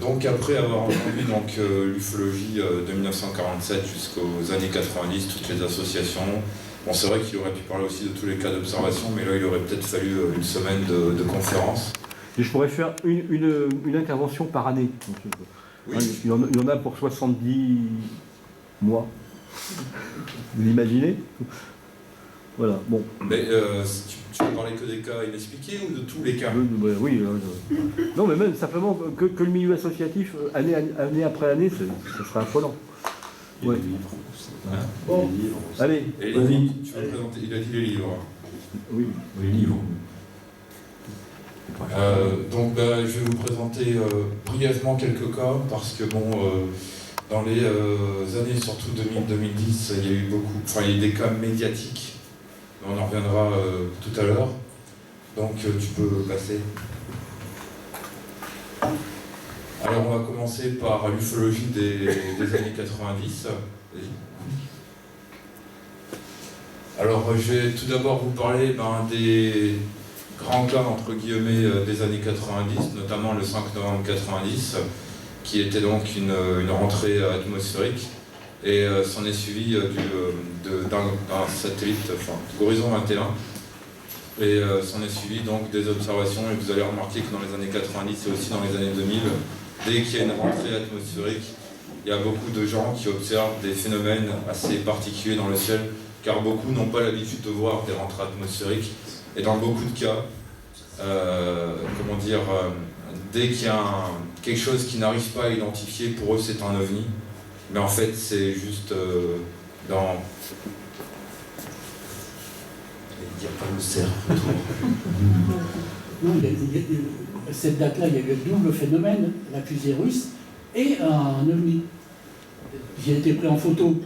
Donc après avoir entendu l'ufologie de 1947 jusqu'aux années 90, toutes les associations, bon, c'est vrai qu'il aurait pu parler aussi de tous les cas d'observation, mais là il aurait peut-être fallu une semaine de conférence. Et je pourrais faire une intervention par année. Oui. Il y en a pour 70 mois. Vous l'imaginez? Voilà, bon. Mais tu veux parler que des cas inexpliqués ou de tous les cas? Oui. Non, mais même simplement que le milieu associatif, année après année, ce serait affolant. Ouais. Hein? Bon, allez. Et les livres, tu veux présenter? Il a dit les livres. Oui, les livres. Donc je vais vous présenter brièvement quelques cas, parce que bon, dans les années, surtout 2000-2010, il y a eu il y a eu des cas médiatiques. On en reviendra tout à l'heure. Donc tu peux passer. Alors on va commencer par l'ufologie des années 90. Vas-y. Alors je vais tout d'abord vous parler des grands cas entre guillemets des années 90, notamment le 5 novembre 90, qui était donc une rentrée atmosphérique. Et s'en est suivi d'un satellite, d'Horizon 21. Et s'en est suivi donc des observations, et vous allez remarquer que dans les années 90 et aussi dans les années 2000, dès qu'il y a une rentrée atmosphérique, il y a beaucoup de gens qui observent des phénomènes assez particuliers dans le ciel, car beaucoup n'ont pas l'habitude de voir des rentrées atmosphériques. Et dans beaucoup de cas, dès qu'il y a quelque chose qu'ils n'arrivent pas à identifier, pour eux c'est un ovni. Mais en fait, c'est juste dans... Il n'y a pas le cerf autour. Non, cette date-là, il y a eu le double phénomène, la fusée russe et un ovni. J'ai été pris en photo.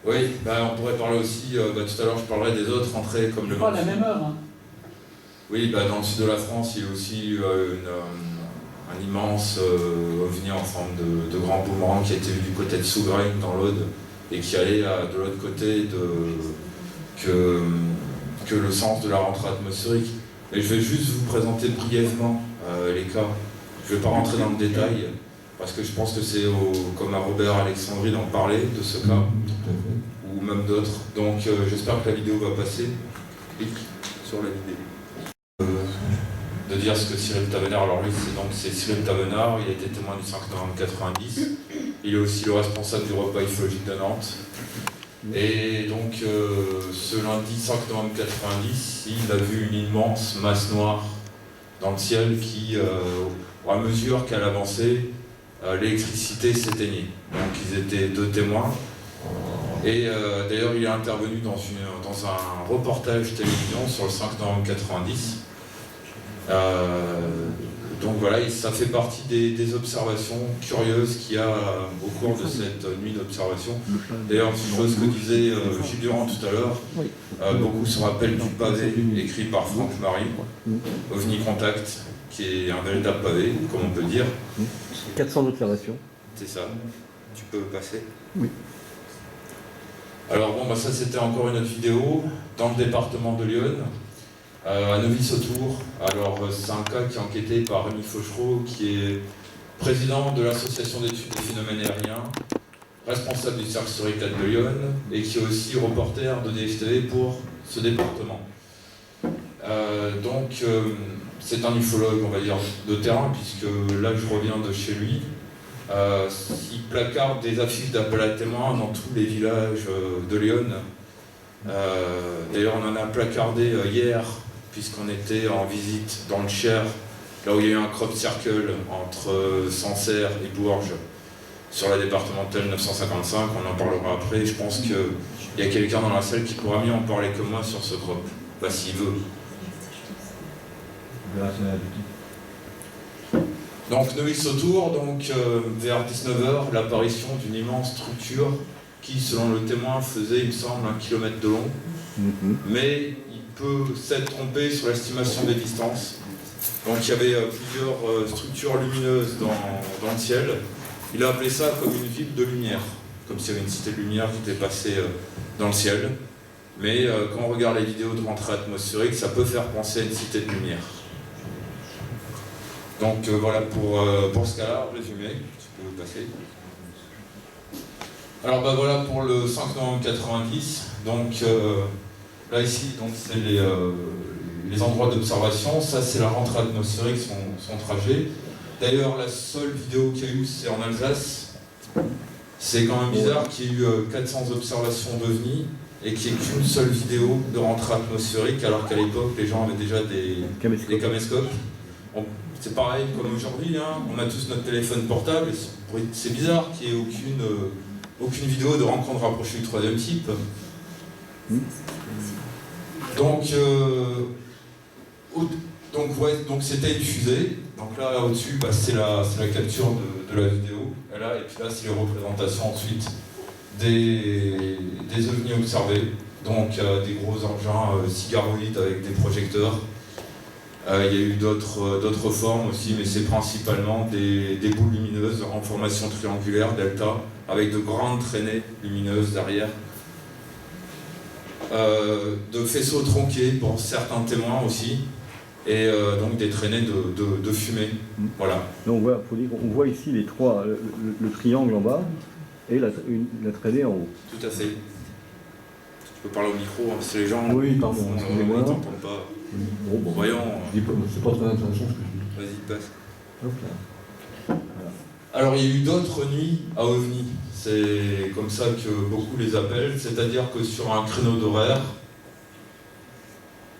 Oui, on pourrait parler aussi, tout à l'heure je parlerai des autres entrées comme le... Pas à la même heure. Hein. Oui, dans le sud de la France, il y a aussi un immense ovni en forme de grand boomerang qui a été vu du côté de Sougraine dans l'Aude et qui allait de l'autre côté que le sens de la rentrée atmosphérique. Et je vais juste vous présenter brièvement les cas. Je ne vais pas rentrer dans le détail parce que je pense que c'est comme à Robert Alexandrie d'en parler de ce cas ou même d'autres. Donc j'espère que la vidéo va passer. Clique sur la vidéo. De dire ce que Cyril Tavenard, alors lui c'est Cyril Tavenard, il a été témoin du 5 novembre 90, il est aussi le responsable du repas ufologique de Nantes. Et donc ce lundi 5 novembre 90, il a vu une immense masse noire dans le ciel qui, à mesure qu'elle avançait, l'électricité s'éteignait. Donc ils étaient deux témoins. Et d'ailleurs il est intervenu dans un reportage télévision sur le 5 novembre 90. Donc voilà, ça fait partie des observations curieuses qu'il y a au cours de cette nuit d'observation. D'ailleurs, une chose que disait Gilles Durand tout à l'heure, beaucoup se rappellent du pavé écrit par Franck Marie, OVNI Contact, qui est un véritable pavé, comme on peut dire. 400 observations. C'est ça. Tu peux passer? Oui. Alors bon, ça c'était encore une autre vidéo dans le département de Lyon. À Neuville-Sautour. Alors c'est un cas qui est enquêté par Rémi Fauchereau, qui est président de l'association d'études des phénomènes aériens, responsable du cercle Suricat de Lyon, et qui est aussi reporter de DFTV pour ce département. C'est un ufologue, on va dire, de terrain, puisque là je reviens de chez lui. Il placarde des affiches d'appel à témoins dans tous les villages de Lyon. D'ailleurs on en a placardé hier, puisqu'on était en visite dans le Cher, là où il y a eu un crop circle entre Sancerre et Bourges, sur la départementale 955, on en parlera après. Je pense qu'il y a quelqu'un dans la salle qui pourra mieux en parler que moi sur ce crop, s'il veut. Donc Neuville-Sautour, vers 19h, l'apparition d'une immense structure qui, selon le témoin, faisait, il me semble, 1 km de long. Mais il peut s'être trompé sur l'estimation des distances. Donc il y avait plusieurs structures lumineuses dans le ciel. Il a appelé ça comme une ville de lumière, comme s'il y avait une cité de lumière qui était passée dans le ciel. Mais quand on regarde les vidéos de rentrée atmosphérique, ça peut faire penser à une cité de lumière. Donc voilà pour ce cas-là, résumé, tu peux passer. Alors bah voilà pour le 5 novembre 90, donc là ici c'est les endroits d'observation, ça c'est la rentrée atmosphérique, son trajet. D'ailleurs la seule vidéo qu'il y a eu c'est en Alsace, c'est quand même bizarre qu'il y ait eu 400 observations d'OVNI et qu'il n'y ait qu'une seule vidéo de rentrée atmosphérique alors qu'à l'époque les gens avaient déjà des caméscopes. C'est pareil comme aujourd'hui, hein, on a tous notre téléphone portable, c'est bizarre qu'il n'y ait aucune vidéo de rencontre rapprochée du troisième type. Donc c'était diffusé. Donc là au-dessus, c'est la capture de la vidéo. Et puis là c'est les représentations ensuite des ovnis observés. Donc des gros engins cigaroïdes avec des projecteurs. Il y a eu d'autres formes aussi, mais c'est principalement des boules lumineuses en formation triangulaire, delta, avec de grandes traînées lumineuses derrière. De faisceaux tronqués pour certains témoins aussi, et donc des traînées de fumée. Voilà. Donc voilà, on voit ici les trois, le triangle en bas et la traînée en haut. Tout à fait. Tu peux parler au micro, hein, parce que les gens oui, pardon, ils t'entendent pas. Bon, voyons. C'est pas très intéressant ce que je dis. Vas-y, passe. Hop là. Voilà. Alors il y a eu d'autres nuits à OVNI, c'est comme ça que beaucoup les appellent, c'est-à-dire que sur un créneau d'horaire,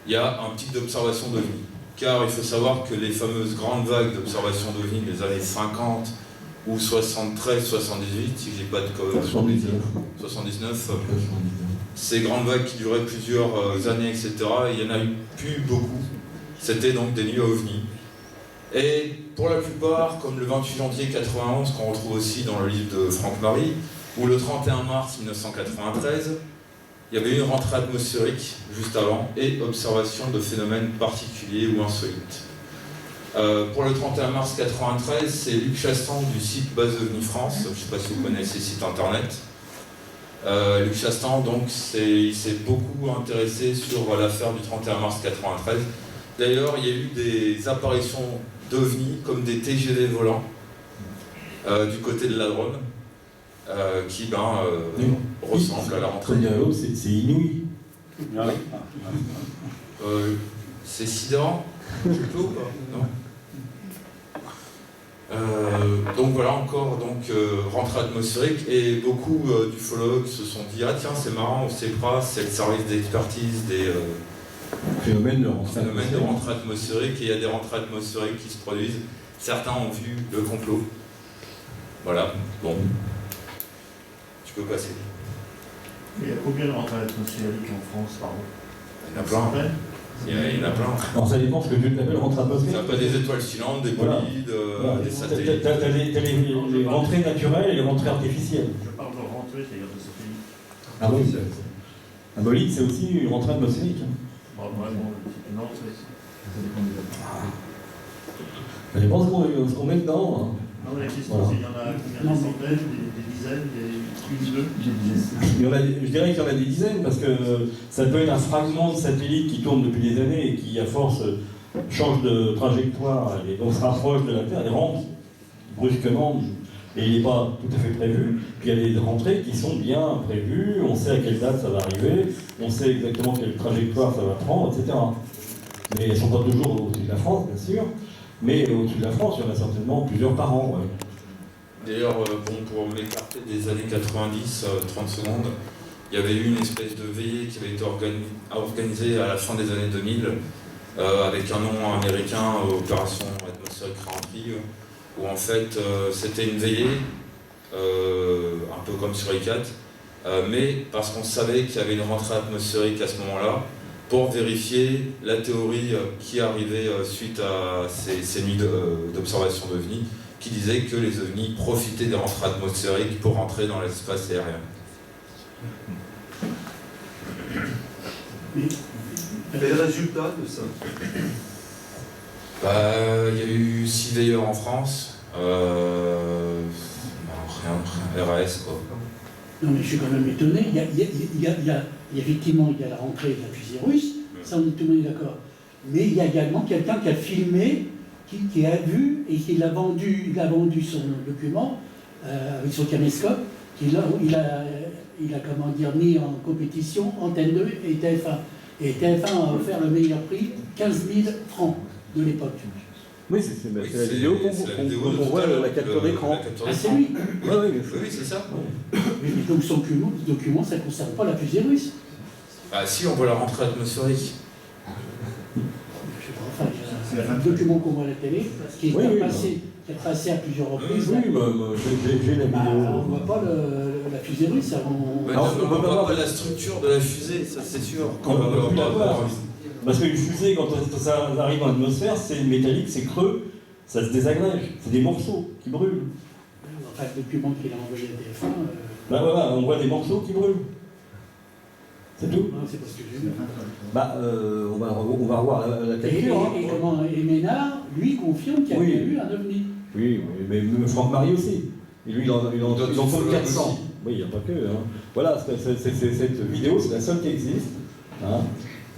il y a un type d'observation d'OVNI. Car il faut savoir que les fameuses grandes vagues d'observation d'OVNI des années 50 ou 73, 78, si j'ai pas de code, 79, ces grandes vagues qui duraient plusieurs années, etc., il n'y en a eu plus beaucoup. C'était donc des nuits à OVNI. Et pour la plupart, comme le 28 janvier 91, qu'on retrouve aussi dans le livre de Franck Marie, ou le 31 mars 1993, il y avait une rentrée atmosphérique juste avant et observation de phénomènes particuliers ou insolites. Pour le 31 mars 93, c'est Luc Chastan du site Base OVNI France, je ne sais pas si vous connaissez ce site internet. Luc Chastan, donc, il s'est beaucoup intéressé sur l'affaire du 31 mars 93. D'ailleurs, il y a eu des apparitions d'OVNI comme des TGV volants du côté de la Drôme qui ressemblent à la rentrée. C'est inouï. C'est sidérant. Je suis clos ou pas? Non. Donc voilà encore rentrée atmosphérique et beaucoup d'ufologues se sont dit ah tiens c'est marrant au CEPRA c'est le service d'expertise des phénomènes de rentrée atmosphérique et il y a des rentrées atmosphériques qui se produisent. Certains ont vu le complot. Voilà, bon. Tu peux passer. Il y a combien de rentrées atmosphériques en France par an? Il y en a plein. Il y en a plein. Alors ça dépend ce que tu appelles rentrée atmosphérique. Ça pas des étoiles filantes, des bolides, des satellites. T'as les rentrées naturelles et les rentrées artificielles. Je parle de rentrée, c'est-à-dire de satellites. Ah oui, un bolide c'est aussi une rentrée atmosphérique. Bon, vraiment, c'est une rentrée. Ça dépend ce qu'on met dedans. Hein. Non, la question c'est il y en a combien? Des centaines, des dizaines, une, deux? Je dirais qu'il y en a des dizaines parce que ça peut être un fragment de satellite qui tourne depuis des années et qui à force change de trajectoire et donc se rapproche de la Terre et rentre brusquement et il n'est pas tout à fait prévu. Puis il y a des rentrées qui sont bien prévues, on sait à quelle date ça va arriver, on sait exactement quelle trajectoire ça va prendre, etc. Mais elles ne sont pas toujours au-dessus de la France, bien sûr. Mais au-dessus de la France, il y en a certainement plusieurs par an. Ouais. D'ailleurs, pour m'écarter des années 90, 30 secondes, il y avait eu une espèce de veillée qui avait été organisée à la fin des années 2000 avec un nom américain, Opération Atmospheric Reentry, où en fait c'était une veillée, un peu comme sur ICAT, mais parce qu'on savait qu'il y avait une rentrée atmosphérique à ce moment-là, pour vérifier la théorie qui arrivait suite à ces nuits d'observation d'OVNI, qui disait que les OVNI profitaient des rentrées atmosphériques pour rentrer dans l'espace aérien. Quel est le résultat de ça? Il y a eu 6 veilleurs en France, rien, RAS quoi. Non mais je suis quand même étonné, effectivement il y a la rentrée de la fusée russe, ça on est tout le monde d'accord. Mais il y a également quelqu'un qui a filmé qui a vu et qui il a vendu son document avec son caméscope, il a comment dire, mis en compétition Antenne 2 et TF1. Et TF1 a offert le meilleur prix, 15 000 francs de l'époque. Oui, c'est la vidéo qu'on voit, la capture d'écran. Ah, c'est lui. Oui, c'est ça. Mais donc son document, ça ne concerne pas la fusée russe. Bah si, on voit la rentrée atmosphérique. Je sais pas, enfin, c'est un document qu'on voit à la télé, qui est passé à plusieurs reprises. Oui, j'ai la vidéo. On ne voit pas la fusée russe. On ne voit pas la structure de la fusée, ça c'est sûr. On peut plus la voir. Parce qu'une fusée, quand ça arrive en atmosphère, c'est métallique, c'est creux, ça se désagrège. C'est des morceaux qui brûlent. Enfin, le document qu'il a envoyé à TF1. Là, voilà, on voit des morceaux qui brûlent. C'est tout. Non, c'est pas ce que j'ai vu. On va revoir la capture. Et Ménard, lui, confirme qu'il y a bien eu un ovni. Oui, mais Franck Marie aussi. Et lui, il en compte 400. Oui, il n'y a pas que. Hein. Voilà, cette vidéo, c'est la seule qui existe. Hein.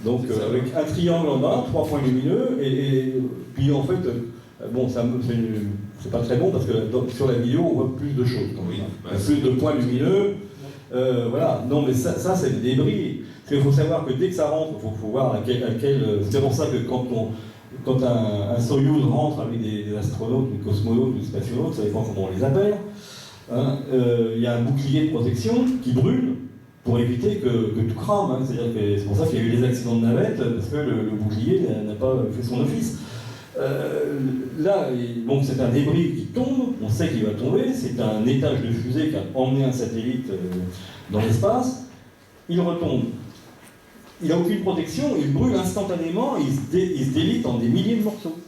Donc, avec un triangle en bas, 3 points lumineux, et puis en fait, bon, c'est pas très bon parce que sur la vidéo, on voit plus de choses. Oui, plus de points lumineux. Voilà, non, mais ça c'est des débris. Parce qu'il faut savoir que dès que ça rentre, il faut voir à quel. C'est pour ça que quand un Soyouz rentre avec des astronautes, des cosmonautes, des spationautes, ça dépend comment on les appelle, hein, y a un bouclier de protection qui brûle pour éviter que tout crame. Hein. C'est pour ça qu'il y a eu les accidents de navette, parce que le bouclier n'a pas fait son office. Là, donc c'est un débris qui tombe, on sait qu'il va tomber, c'est un étage de fusée qui a emmené un satellite dans l'espace, il retombe. Il n'a aucune protection, il brûle instantanément, il se délite en des milliers de morceaux.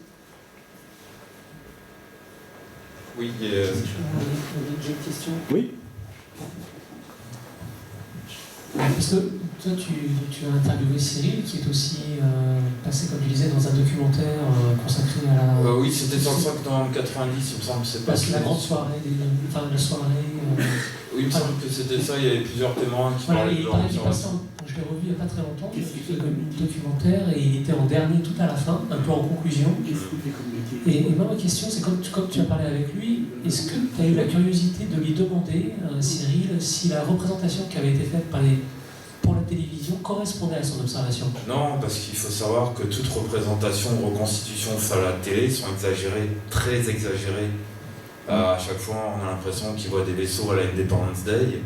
Oui, J'ai une question. Oui. Parce que toi, tu as interviewé Cyril, qui est aussi passé, comme tu disais, dans un documentaire consacré à la... oui, c'était sur le 5 novembre 90, il me semble, c'est pas... La grande soirée, la soirée... Oui, il me semble que c'était ça, il y avait plusieurs témoins qui parlaient de leur observation. Je l'ai revu il n'y a pas très longtemps, il fait comme un documentaire et il était en dernier tout à la fin, un peu en conclusion. Et moi, ma question, c'est comme tu as parlé avec lui, est-ce que tu as eu la curiosité de lui demander, Cyril, si la représentation qui avait été faite pour la télévision correspondait à son observation? Non, parce qu'il faut savoir que toute représentation ou reconstitution à la télé sont exagérées, très exagérées. À chaque fois, on a l'impression qu'ils voient des vaisseaux à la Independence Day,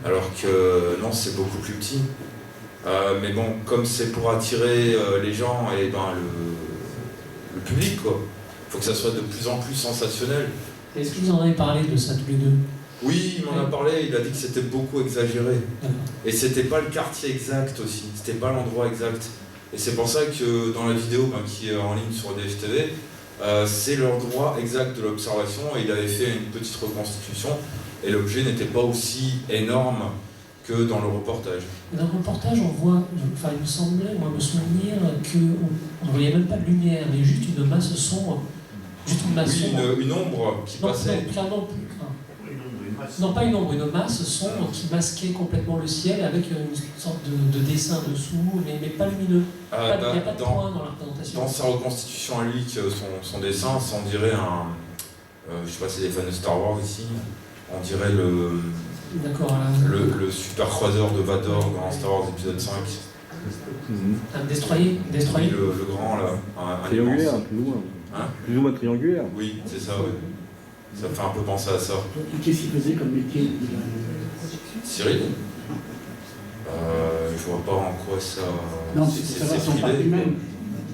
alors que non, c'est beaucoup plus petit. Mais bon, comme c'est pour attirer les gens et le public, quoi. Il faut que ça soit de plus en plus sensationnel. Est-ce que vous en avez parlé de ça tous les deux? Oui, il m'en a parlé, il a dit que c'était beaucoup exagéré. Et c'était pas le quartier exact aussi, c'était pas l'endroit exact. Et c'est pour ça que dans la vidéo qui est en ligne sur DFTV, c'est l'endroit exact de l'observation et il avait fait une petite reconstitution et l'objet n'était pas aussi énorme que dans le reportage. Dans le reportage, on voit, il me semblait, me souvenir qu'on ne voyait même pas de lumière, mais juste une masse sombre. Juste une masse sombre. Une ombre qui passait. Non, pas une ombre, une masse sombre qui masquait complètement le ciel avec une sorte de dessin dessous, mais pas lumineux. Il n'y a pas de point dans la représentation. Dans sa reconstitution à lui, son dessin, on dirait je ne sais pas si c'est des fans de Star Wars ici, on dirait le super croiseur de Vador dans Star Wars épisode 5. Un destroyer. Oui, le grand là. Triangulaire, plus ou moins. Hein? Plus ou moins triangulaire. Oui, c'est ça, oui. Ça fait un peu penser à ça. Qu'est-ce qu'il faisait comme métier? Cyril je vois pas en quoi ça... Non, c'est pour savoir son part lui-même.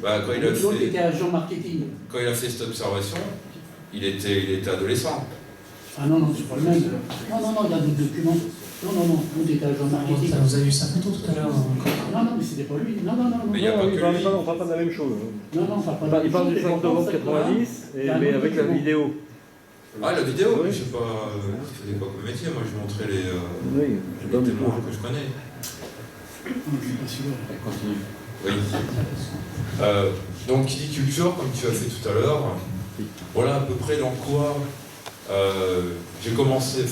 Quand il a L'autre fait... était agent marketing. Quand il a fait cette observation, il était adolescent. Ah non, c'est pas le même. Non, il y a d'autres documents. Non, l'autre était agent marketing. Vous avez vu sa photo tout à l'heure. Non, mais c'était pas lui. Non. Mais il n'y a pas que lui. On parle pas de la même chose. Non, on parle pas de la même chose. Il parle du 5 novembre 90, mais avec la vidéo. Ah, la vidéo, oui. Je sais pas, il faisait quoi comme métier, moi je montrais les Oui, témoins que je connais. Continue. Oui. Donc, qui dit culture, comme tu as fait tout à l'heure, voilà à peu près dans quoi j'ai commencé,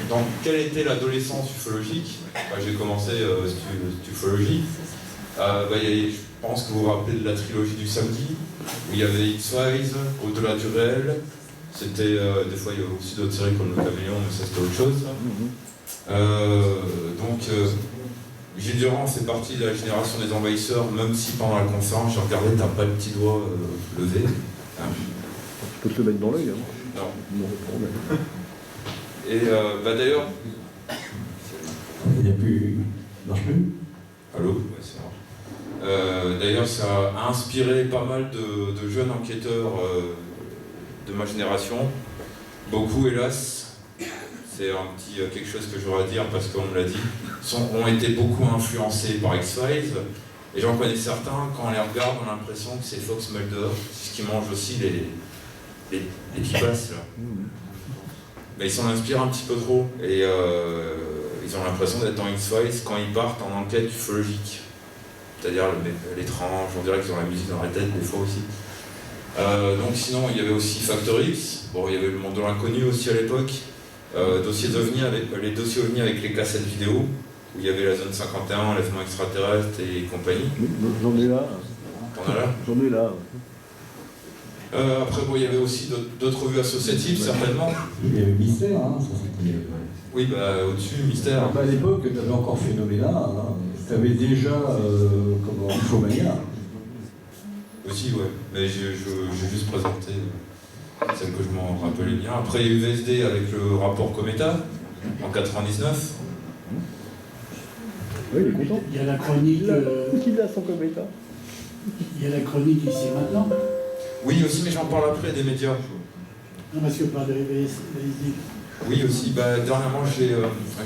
dans quelle était l'adolescence ufologique. J'ai commencé stufologie. Je pense que vous vous rappelez de la trilogie du samedi, où il y avait X-Files, Au-delà du réel. C'était, des fois il y a aussi d'autres séries comme Le Caméléon, mais ça c'était autre chose. Gilles Durand fait partie de la génération des envahisseurs, même si pendant la conférence, j'ai regardé, t'as pas le petit doigt levé. Hein. Tu peux te le mettre dans l'œil. Hein. Non. Et d'ailleurs... Il n'y a plus... marche plus. Allô? Ouais, c'est vrai. D'ailleurs, ça a inspiré pas mal de jeunes enquêteurs de ma génération. Beaucoup, hélas, c'est un petit quelque chose que j'aurais à dire parce qu'on me l'a dit, ont été beaucoup influencés par X-Files. Et j'en connais certains, quand on les regarde, on a l'impression que c'est Fox Mulder, c'est ce qui mange aussi les pipasses, là. Mais ils s'en inspirent un petit peu trop. Et ils ont l'impression d'être dans X-Files quand ils partent en enquête ufologique. C'est-à-dire l'étrange, on dirait qu'ils ont la musique dans la tête des fois aussi. Donc sinon, il y avait aussi Factor X. Bon, il y avait le monde de l'inconnu aussi à l'époque. Les dossiers OVNI avec les cassettes vidéo, où il y avait la zone 51, enlèvement extraterrestre et compagnie. J'en ai là. T'en as là? J'en ai là. Après, il y avait aussi d'autres revues associatives, certainement. Il y avait Mystère, hein, ça c'était... Oui, au-dessus, Mystère. À l'époque, tu avais encore Phénoména, hein. Tu avais déjà Infomania. Aussi, ouais. Mais j'ai juste présenté celle que je m'en rappelais bien. Après, il y a eu VSD avec le rapport Cometa, en 99. Oui, il est content. Il y a la chronique... Il a son Cometa. Il y a la chronique ici maintenant. Oui, aussi, mais j'en parle après des médias. Non, parce que par de VSD. Oui, aussi. Dernièrement, j'ai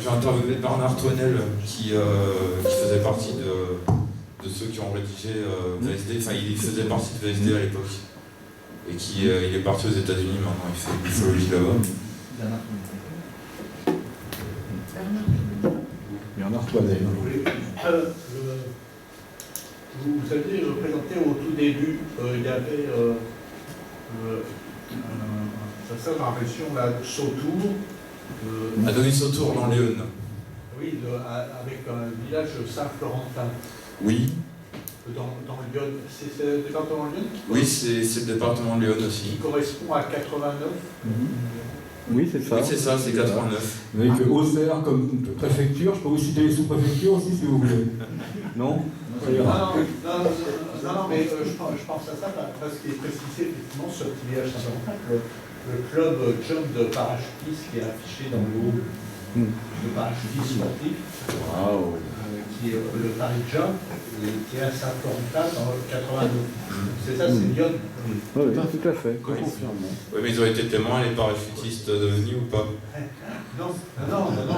interviewé Bernard Toinel, qui faisait partie de ceux qui ont rédigé VSD. Enfin, il faisait partie de VSD à l'époque. Et il est parti aux États-Unis maintenant, il fait l'ufologie là-bas. Bernard Toinel. Vous aviez présenté au tout début, il y avait ça me réflexion là, Sautour. Adonis Sautour dans l'Yonne. Oui, avec un village Saint-Florentin. Oui. Dans le Lyon. C'est le département de Lyon? Oui, c'est le département de Lyon aussi. Qui correspond à 89. Oui, c'est ça. Oui, c'est ça, c'est 89. Avec Auxerre comme préfecture, je peux vous citer les sous-préfectures aussi si vous voulez. Non? Non, mais je pense à ça parce qu'il est précisé effectivement sur le petit village Saint-Florentin que le club jump de parachutistes qui est affiché dans le haut de parachutistes sportifs, qui est le Paris Jump, qui est à Saint-Florentin dans le 89. C'est ça, c'est Lyon. Oui, tout à fait. Oui, mais ils ont été témoins, les parachutistes devenus ou pas? Non,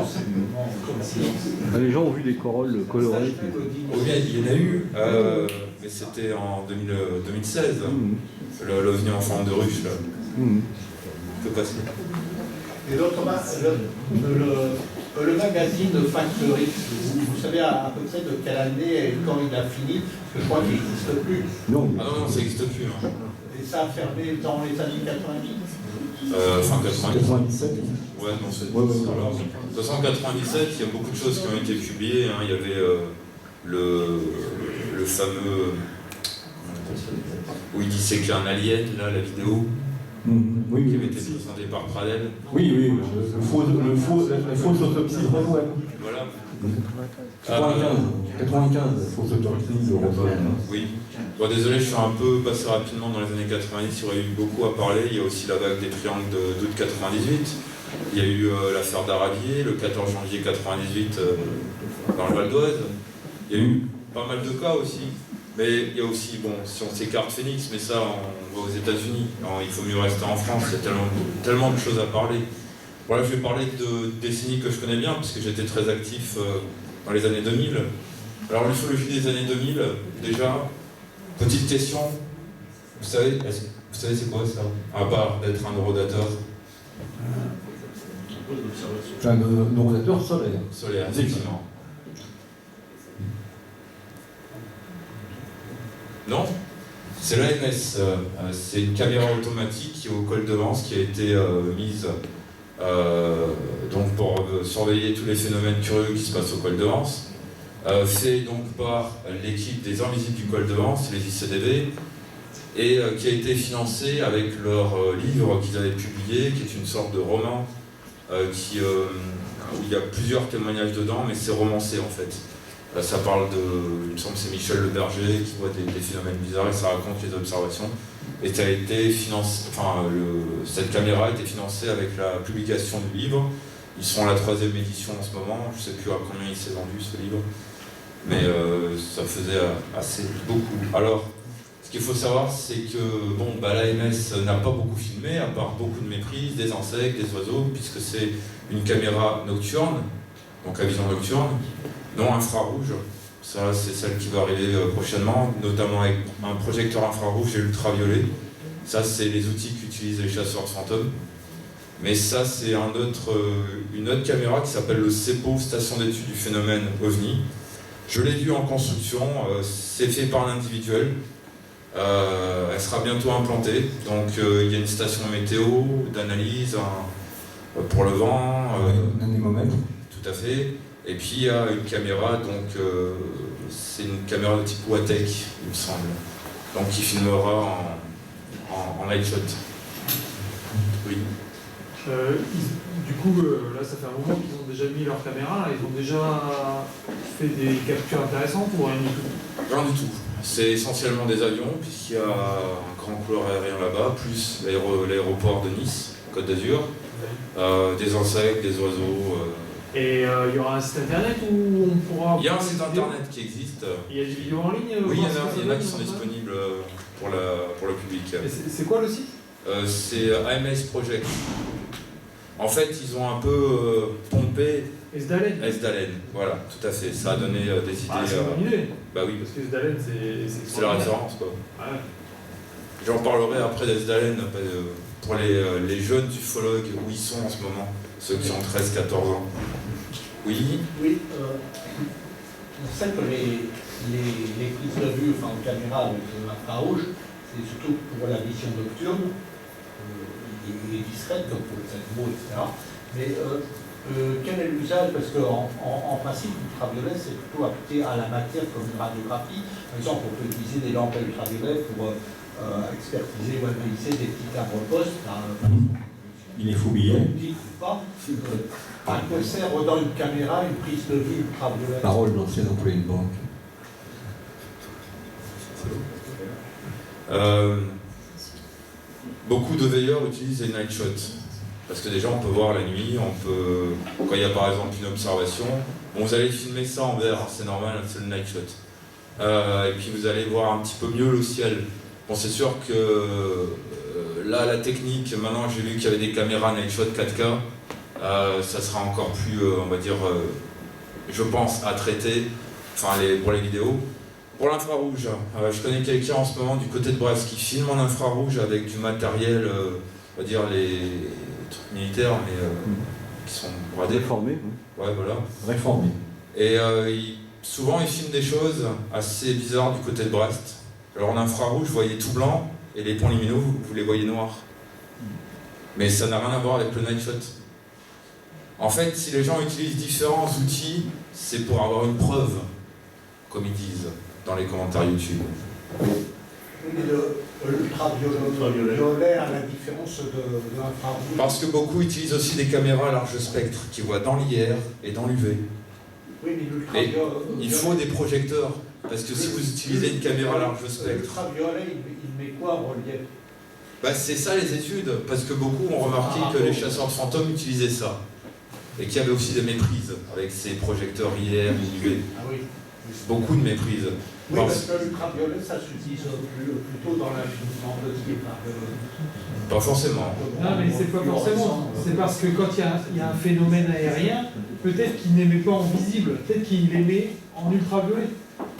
c'est coïncidence. Les gens ont vu des corolles colorées. Oui, il y en a eu, mais c'était en 2016, l'OVNI en forme de ruche, là. Que passe-t-il? Et l'autre, le magazine Factor X, vous savez à peu près de quelle année et quand il a fini? Parce que je crois qu'il n'existe plus. Non. Ah non, ça n'existe plus. Hein. Et ça a fermé dans les années 90? Fin 97. Ouais, non, c'est... Alors, de toute façon, en 97, il y a beaucoup de choses qui ont été publiées. Hein. Il y avait le fameux... Comment on appelle ça? Où il disséquait un alien, là, la vidéo. Oui, qui avait été présenté par Pradel. Oui, la fausse autopsie de Roswell. Voilà. 95, fausse autopsie de Roswell. Oui. Bon, désolé, je suis un peu passé rapidement dans les années 90, il y aurait eu beaucoup à parler. Il y a aussi la vague des triangles d'août 98. Il y a eu l'affaire d'Arabier, le 14 janvier 98 dans le Val d'Oise. Il y a eu pas mal de cas aussi. Mais il y a aussi, bon, si on s'écarte Phoenix, mais ça, on va aux États-Unis. Il faut mieux rester en France, il y a tellement de choses à parler. Voilà, je vais parler de décennies que je connais bien, parce que j'étais très actif dans les années 2000. Alors, l'ufologie des années 2000, déjà, petite question. Vous savez c'est quoi ça? À part d'être un neurodateur. C'est un neurodateur solaire. Solaire, effectivement. Non, c'est l'ANS. C'est une caméra automatique qui est au col de Vence qui a été mise donc pour surveiller tous les phénomènes curieux qui se passent au col de Vence. fait donc par l'équipe des Invisibles du Col de Vence, les ICDV, et qui a été financé avec leur livre qu'ils avaient publié, qui est une sorte de roman où il y a plusieurs témoignages dedans, mais c'est romancé en fait. Ça parle de, il me semble que c'est Michel Le Berger qui voit des phénomènes bizarres et ça raconte les observations. Et ça a été financé, cette caméra a été financée avec la publication du livre. Ils sont à la 3e édition en ce moment, je ne sais plus à combien il s'est vendu ce livre, mais ça faisait assez beaucoup. Alors, ce qu'il faut savoir, c'est que l'AMS n'a pas beaucoup filmé, à part beaucoup de méprises, des insectes, des oiseaux, puisque c'est une caméra nocturne, donc à vision nocturne, non infrarouge. Ça, c'est celle qui va arriver prochainement, notamment avec un projecteur infrarouge et ultraviolet. Ça, c'est les outils qu'utilisent les chasseurs de fantômes. Mais ça, c'est une autre caméra qui s'appelle le CEPO, Station d'étude du phénomène OVNI. Je l'ai vu en construction, c'est fait par l'individuel. Elle sera bientôt implantée. Donc, il y a une station météo, d'analyse, pour le vent. Un anémomètre. Tout à fait. Et puis, il y a une caméra, donc c'est une caméra de type Wattec, il me semble. Donc, qui filmera en night shot. Oui. Du coup, là, ça fait un moment qu'ils ont déjà mis leur caméra, ils ont déjà fait des captures intéressantes ou rien du tout? Rien du tout. C'est essentiellement des avions, puisqu'il y a un grand couloir aérien là-bas, plus l'aéroport de Nice, Côte d'Azur, des insectes, des oiseaux. Et il y aura un site internet où on pourra... Il y a un site internet qui existe. Il y a des vidéos en ligne? Oui, il y en a qui sont disponibles pour le public. C'est quoi le site? C'est AMS Project. En fait, ils ont un peu pompé Esdalen. Esdalen, voilà, tout à fait. Ça a donné des idées. C'est une bonne idée. Bah oui. Parce que Esdalen, c'est la référence, quoi. Ouais. J'en parlerai après d'Esdalen pour les jeunes ufologues où ils sont en ce moment, ceux qui ont 13-14 ans. Oui. Oui, on sait que les prises de vue en caméra avec l'infrarouge, c'est surtout pour la vision nocturne. Il est discrète, donc pour les animaux, etc. Mais quel est l'usage? Parce qu'en principe, l'ultraviolet, c'est plutôt appliqué à la matière comme une radiographie. Par exemple, on peut utiliser des lampes ultraviolets pour expertiser ou analyser des petits arbres-postes. Il est fouillé. À quoi sert dans une caméra une prise de vue ultraviolet? Parole d'ancien employé de banque. Beaucoup de veilleurs utilisent les night shots. Parce que déjà on peut voir la nuit, quand il y a par exemple une observation, vous allez filmer ça en vert, c'est normal, c'est le night shot. Et puis vous allez voir un petit peu mieux le ciel. Bon, c'est sûr que là la technique, maintenant j'ai vu qu'il y avait des caméras night shot 4K, ça sera encore plus, on va dire, je pense, à traiter, pour les vidéos. Pour l'infrarouge, je connais quelqu'un en ce moment du côté de Brest qui filme en infrarouge avec du matériel, on va dire les trucs militaires, mais qui sont bradés. Réformés. Ouais, voilà. Réformés. Et souvent, ils filment des choses assez bizarres du côté de Brest. Alors en infrarouge, vous voyez tout blanc, et les ponts lumineux, vous les voyez noirs. Mais ça n'a rien à voir avec le night shot. En fait, si les gens utilisent différents outils, c'est pour avoir une preuve, comme ils disent dans les commentaires YouTube. L'ultraviolet, à la différence de l'infrarouge. Parce que beaucoup utilisent aussi des caméras à large spectre qui voient dans l'IR et dans l'UV. Oui, mais et il faut des projecteurs. Parce que si vous utilisez une caméra à large spectre... L'ultraviolet, il met quoi en relief? C'est ça les études, parce que beaucoup ont remarqué que les chasseurs de fantômes utilisaient ça. Et qu'il y avait aussi des méprises avec ces projecteurs IR et UV. Ah oui. Beaucoup de méprises. Oui, parce que l'ultraviolet, ça s'utilise plutôt dans la filmographie. Pas forcément. Non, mais c'est pas forcément. C'est parce que quand il y a un phénomène aérien, peut-être qu'il n'émet pas en visible, peut-être qu'il émet en ultraviolet.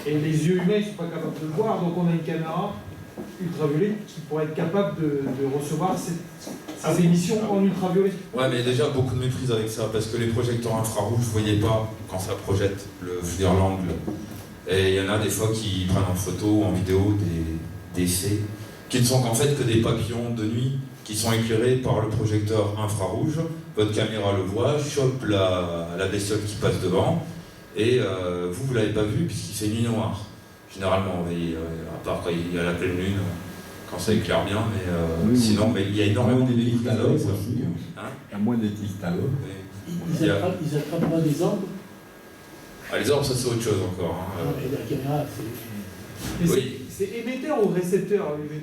Et les yeux humains ne sont pas capables de le voir, donc on a une caméra ultraviolet qui pourrait être capable de recevoir ces émissions en ultraviolet. Ouais, mais déjà beaucoup de méprise avec ça, parce que les projecteurs infrarouges, vous ne voyez pas quand ça projette, l'angle. Et il y en a des fois qui prennent en photo ou en vidéo des faits qui ne sont qu'en fait que des papillons de nuit qui sont éclairés par le projecteur infrarouge. Votre caméra le voit, chope la bestiole qui passe devant, Et vous l'avez pas vu puisqu'il fait nuit noire, généralement, à part quand il y a la pleine lune, quand ça éclaire bien, mais sinon, mais il y a énormément d'éléments. À moins des cristallos. Ils attrapent pas des orbes. Ah, les orbes, ça c'est autre chose encore. Hein. Et la caméra, c'est... Oui. C'est émetteur ou récepteur UV?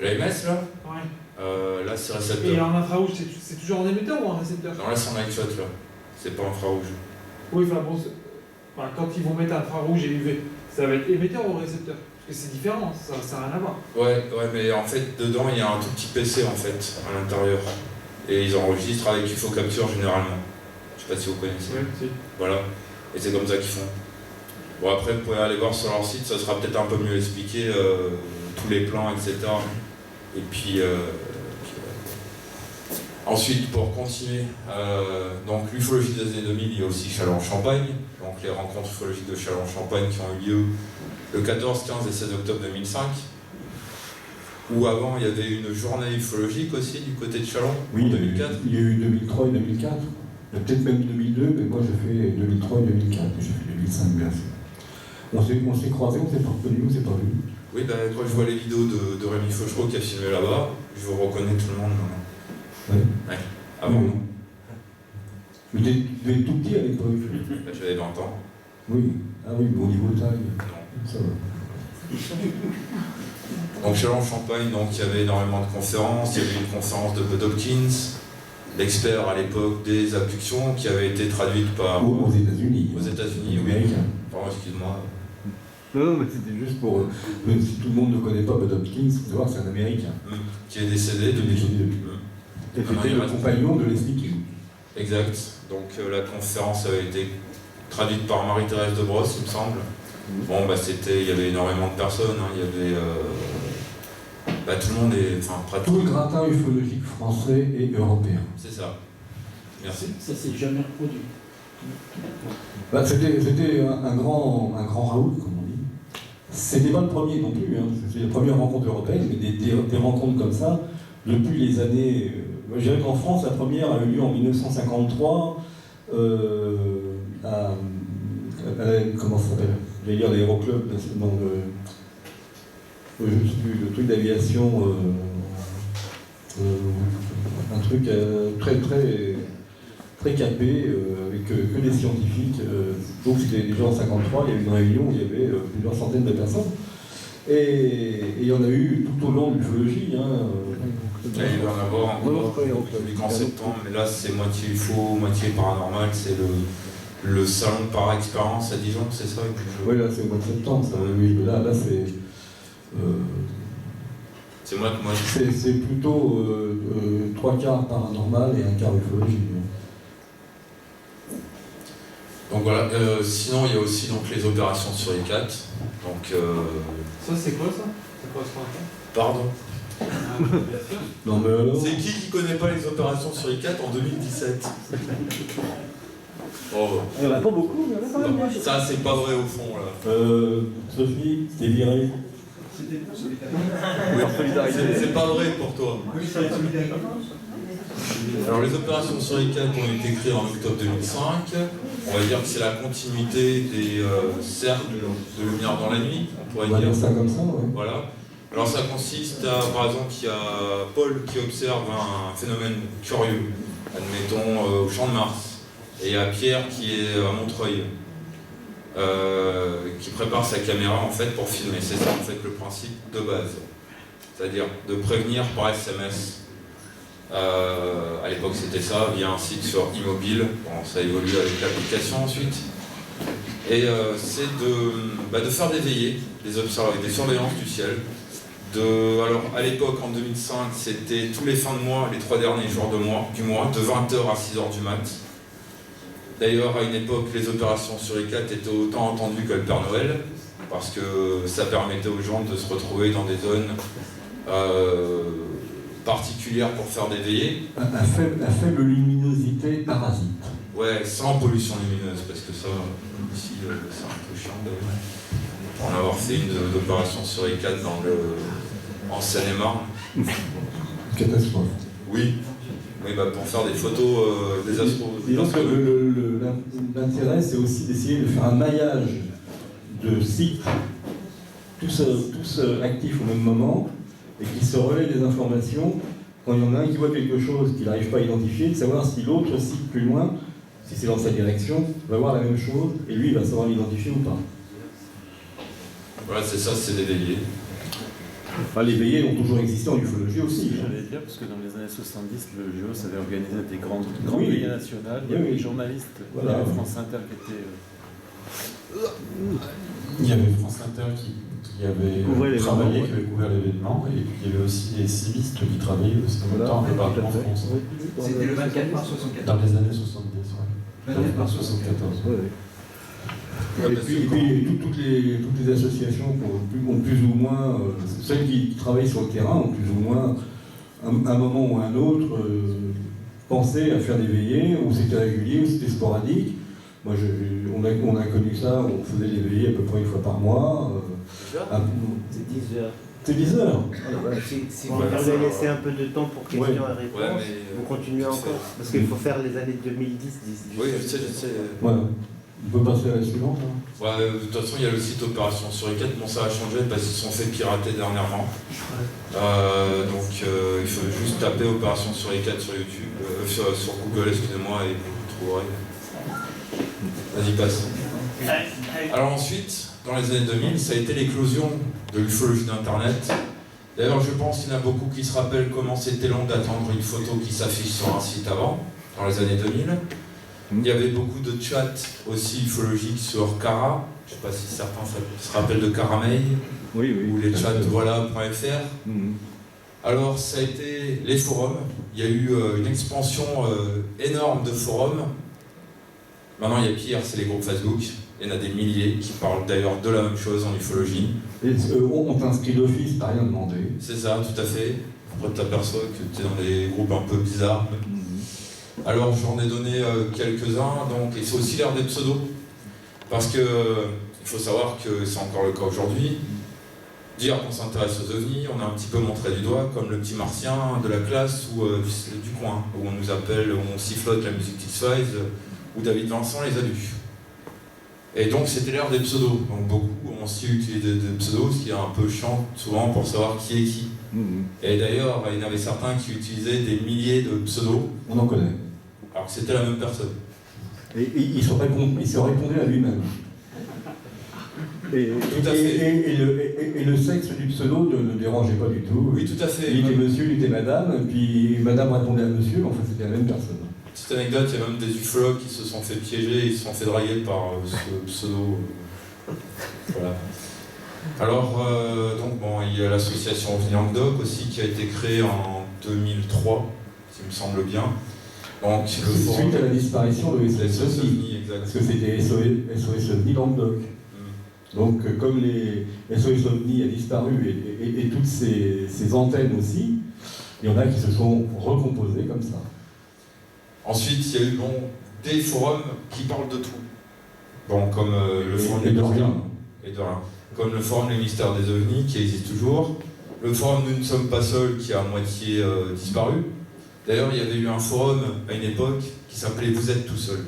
La MS là Ouais. Là c'est récepteur. Et en infrarouge, c'est toujours en émetteur ou en récepteur? Non, là c'est en night shot là. C'est pas infrarouge. Oui, enfin bon, quand ils vont mettre infrarouge et UV, ça va être émetteur ou récepteur? Parce que c'est différent, ça n'a rien à voir. Ouais, mais en fait dedans il y a un tout petit PC en fait à l'intérieur. Et ils enregistrent avec UFO Capture généralement. Je sais pas si vous connaissez. Oui, si. Voilà. Et c'est comme ça qu'ils font. Bon après vous pouvez aller voir sur leur site, ça sera peut-être un peu mieux expliqué, tous les plans, etc. Et puis ensuite pour continuer, donc l'ufologie des années 2000, il y a aussi Châlons-en-Champagne, donc les rencontres ufologiques de Châlons-en-Champagne qui ont eu lieu le 14, 15 et 16 octobre 2005. Ou avant, il y avait une journée ufologique aussi du côté de Châlons, oui, en 2004. Il y a eu 2003 et 2004. Il y a peut-être même 2002, mais moi j'ai fait 2003 et 2004, et j'ai fait 2005 bien sûr. On s'est croisés, on s'est pas reconnus, on s'est pas vus. Oui, quand je vois les vidéos de Rémi Fauchereau qui a filmé là-bas, je vous reconnais tout le monde maintenant. Ouais. Avant, non. Mais tu devais être tout petit à l'époque. J'avais 20 ans. Oui, ah oui, mais au niveau taille. Non. Ça va. Donc Châlons-en-Champagne, donc il y avait énormément de conférences. Il y avait une conférence de Bud Hopkins, l'expert à l'époque des abductions, qui avait été traduite par... Aux États-Unis. Aux États-Unis, oui. Américains. Pardon, excuse-moi. Non, mais c'était juste pour... Même si tout le monde ne connaît pas Bud Hopkins, il faut savoir que c'est un Américain. Qui est décédé depuis. Et c'était le compagnon de Leslie King. Exact. Donc la conférence avait été traduite par Marie-Thérèse de Brosse, il me semble. Bon, il y avait énormément de personnes, hein. Il y avait... tout le monde est... Enfin, tout le gratin ufologique français et européen. C'est ça. Merci. Ça s'est jamais reproduit. C'était un grand raout, comme on dit. C'était pas le premier non plus, hein. C'était la première rencontre européenne, mais des rencontres comme ça, depuis les années... je dirais qu'en France, la première a eu lieu en 1953 comment ça s'appelle? J'allais dire l'aéroclub, non, je ne sais plus, le truc d'aviation, un truc très capé, avec que des scientifiques. Donc c'était déjà en 1953, il y a eu une réunion où il y avait plusieurs centaines de personnes. Et il y en a eu tout au long de l'ufologie. Il va en avoir encore en septembre, mais là c'est moitié UFO, moitié paranormal, c'est le salon par expérience à Dijon, c'est ça? Oui, là c'est au mois de septembre, ça, oui, là c'est... c'est moi. C'est plutôt 3 quarts paranormal et 1 quart ufologie. Donc voilà, sinon il y a aussi donc, les opérations sur les 4. Donc, ça c'est quoi ça? Ça correspond à quoi? Pardon? Non, mais alors... C'est qui connaît pas les opérations sur les 4 en 2017? Oh. Il n'y en a pas beaucoup, mais il y en a quand même. Ça c'est pas vrai au fond là. Sophie, t'es virée. Oui, c'est pas vrai pour toi. Alors les opérations sur les 4 ont été créées en octobre 2005. On va dire que c'est la continuité des cercles de lumière dans la nuit, on pourrait dire ça comme ça, ouais. Voilà. Alors ça consiste à, par exemple, il y a Paul qui observe un phénomène curieux, admettons au Champ de Mars, et il y a Pierre qui est à Montreuil, qui prépare sa caméra en fait pour filmer. C'est ça en fait le principe de base, c'est-à-dire de prévenir par SMS. À l'époque c'était ça, via un site sur iMobile, bon, ça évolue avec l'application ensuite. Et c'est de faire des veillées, des surveillances du ciel. Alors à l'époque en 2005 c'était tous les fins de mois, les 3 derniers jours du mois, de 20h à 6h du mat. D'ailleurs à une époque les opérations sur les 4 étaient autant entendues que le Père Noël, parce que ça permettait aux gens de se retrouver dans des zones particulière pour faire des veillées. La faible luminosité parasite. Ouais, sans pollution lumineuse, parce que ça, ici, c'est un peu chiant d'ailleurs. Pour en avoir fait une opération sur les 4 en Seine-et-Marne. Catastrophe. Oui. Oui, bah, pour faire des photos des astros. Et donc l'intérêt, c'est aussi d'essayer de faire un maillage de sites, tous actifs au même moment, et qui se relaient des informations. Quand il y en a un qui voit quelque chose qu'il n'arrive pas à identifier, de savoir si l'autre site plus loin, si c'est dans sa direction, va voir la même chose, et lui, il va savoir l'identifier ou pas. Voilà, c'est ça, c'est des veillées. Enfin, les veillées ont toujours existé en ufologie aussi. J'allais dire, parce que dans les années 70, le GEOS avait organisé des grandes veillées nationales. Il y Oui, avait oui. des journalistes de Voilà. France Inter qui étaient... Il y avait France Inter qui avait travaillé, qui avait couvert l'événement, et puis il y avait aussi des civistes qui travaillaient aussi en même temps un peu partout en France. C'était le 24 mars 74. Dans les années 70, oui. 24 mars 74. Et puis toutes les associations ont plus ou moins, celles qui travaillent sur le terrain ont plus ou moins, à un moment ou à un autre, pensé à faire des veillées, où c'était régulier, où c'était sporadique. Moi, on a connu ça, on faisait des veillées à peu près une fois par mois. C'est 10 heures. C'est 10 heures. Si vous avez laissé un peu de temps pour questions et réponses, vous continuez encore. Parce qu'il faut faire les années 2010. Oui, je sais. Ouais. On peut passer à la suivante. Hein. Ouais, de toute façon, il y a le site Opération Suricat. Bon, ça a changé parce qu'ils se sont fait pirater dernièrement. Donc, il faut juste taper Opération Suricat sur YouTube, sur Google, excusez-moi, et vous trouverez. Vas-y, passe. Alors ensuite, dans les années 2000, ça a été l'éclosion de l'ufologie d'Internet. D'ailleurs, je pense qu'il y en a beaucoup qui se rappellent comment c'était long d'attendre une photo qui s'affiche sur un site avant, dans les années 2000. Il y avait beaucoup de chats aussi ufologiques sur Cara. Je ne sais pas si certains se rappellent de Caramel. Oui. Ou les chats voilà.fr. Alors, ça a été les forums. Il y a eu une expansion énorme de forums. Maintenant, il y a pire, c'est les groupes Facebook. Il y en a des milliers qui parlent d'ailleurs de la même chose en ufologie. Et on t'inscrit d'office, t'as rien demandé. C'est ça, tout à fait. Après, tu t'aperçois que tu es dans des groupes un peu bizarres. Alors, j'en ai donné quelques-uns, donc, et c'est aussi l'ère des pseudos. Parce que il faut savoir que c'est encore le cas aujourd'hui. Dire qu'on s'intéresse aux ovnis, on a un petit peu montré du doigt, comme le petit martien de la classe ou du coin, où on nous appelle, où on sifflote la musique X-Files, où David Vincent les a lus. Et donc c'était l'ère des pseudos. Donc beaucoup ont aussi utilisé des pseudos, ce qui est un peu chiant souvent pour savoir qui est qui. Et d'ailleurs, il y en avait certains qui utilisaient des milliers de pseudos. On en connaît. Alors que c'était la même personne. Et il se répondait à lui-même. Et le sexe du pseudo ne le dérangeait pas du tout. Oui, tout à fait. Il était monsieur, il était madame, puis madame répondait à monsieur, mais enfin c'était la même personne. Petite anecdote, il y a même des ufologues qui se sont fait piéger, ils se sont fait draguer par ce pseudo. Voilà. Alors, donc bon, il y a l'association OVNI Languedoc aussi qui a été créée en 2003, s'il me semble bien. Donc, suite à la disparition de SOS OVNI, parce que c'était SOS OVNI Languedoc. Donc, comme les SOS OVNI a disparu et toutes ces antennes aussi, il y en a qui se sont recomposées comme ça. Ensuite, il y a eu des forums qui parlent de tout. Bon, comme le forum et de rien. Et de rien. Comme le forum Les Mystères des OVNI qui existe toujours. Le forum Nous ne sommes pas seuls qui a à moitié disparu. D'ailleurs, il y avait eu un forum à une époque qui s'appelait Vous êtes tout seul.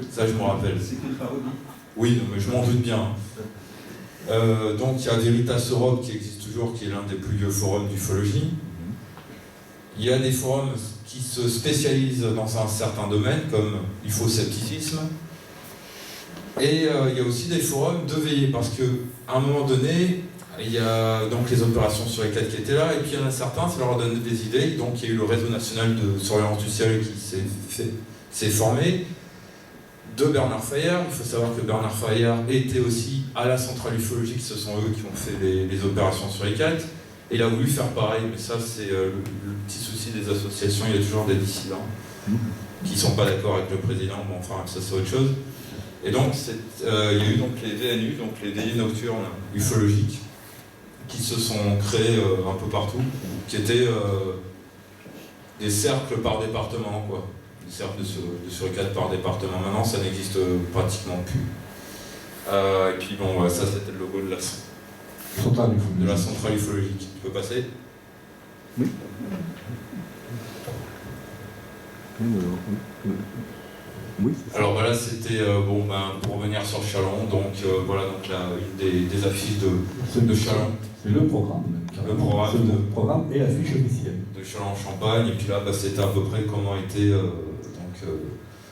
Ça, je me rappelle. C'est une parodie. Oui, non, mais je m'en doute bien. Donc, il y a Veritas Europe qui existe toujours, qui est l'un des plus vieux forums d'ufologie. Il y a des forums qui se spécialisent dans un certain domaine, comme l'ufoscepticisme. Et il y a aussi des forums de veillée, parce qu'à un moment donné, il y a donc les opérations sur les 4 qui étaient là, et puis il y en a certains, ça leur a donné des idées. Donc il y a eu le réseau national de surveillance du ciel qui s'est formé, de Bernard Fayard. Il faut savoir que Bernard Fayard était aussi à la centrale ufologique, ce sont eux qui ont fait les opérations sur les 4. Et il a voulu faire pareil, mais ça c'est le petit souci des associations, il y a toujours des dissidents qui ne sont pas d'accord avec le président, bon enfin ça c'est autre chose. Et donc il y a eu donc les VNU, donc les veillées nocturnes ufologiques, qui se sont créés un peu partout, qui étaient des cercles par département, quoi. Des cercles de suricate par département. Maintenant ça n'existe pratiquement plus. Et puis bon, ça c'était le logo de la centrale ufologique. Tu peux passer ? Oui. Oui. Alors voilà, c'était pour revenir sur Châlons, donc voilà donc une des affiches de Châlons. C'est le programme. Le programme, le programme et l'affiche officielle. De Châlons-en-Champagne, et puis là c'était à peu près comment étaient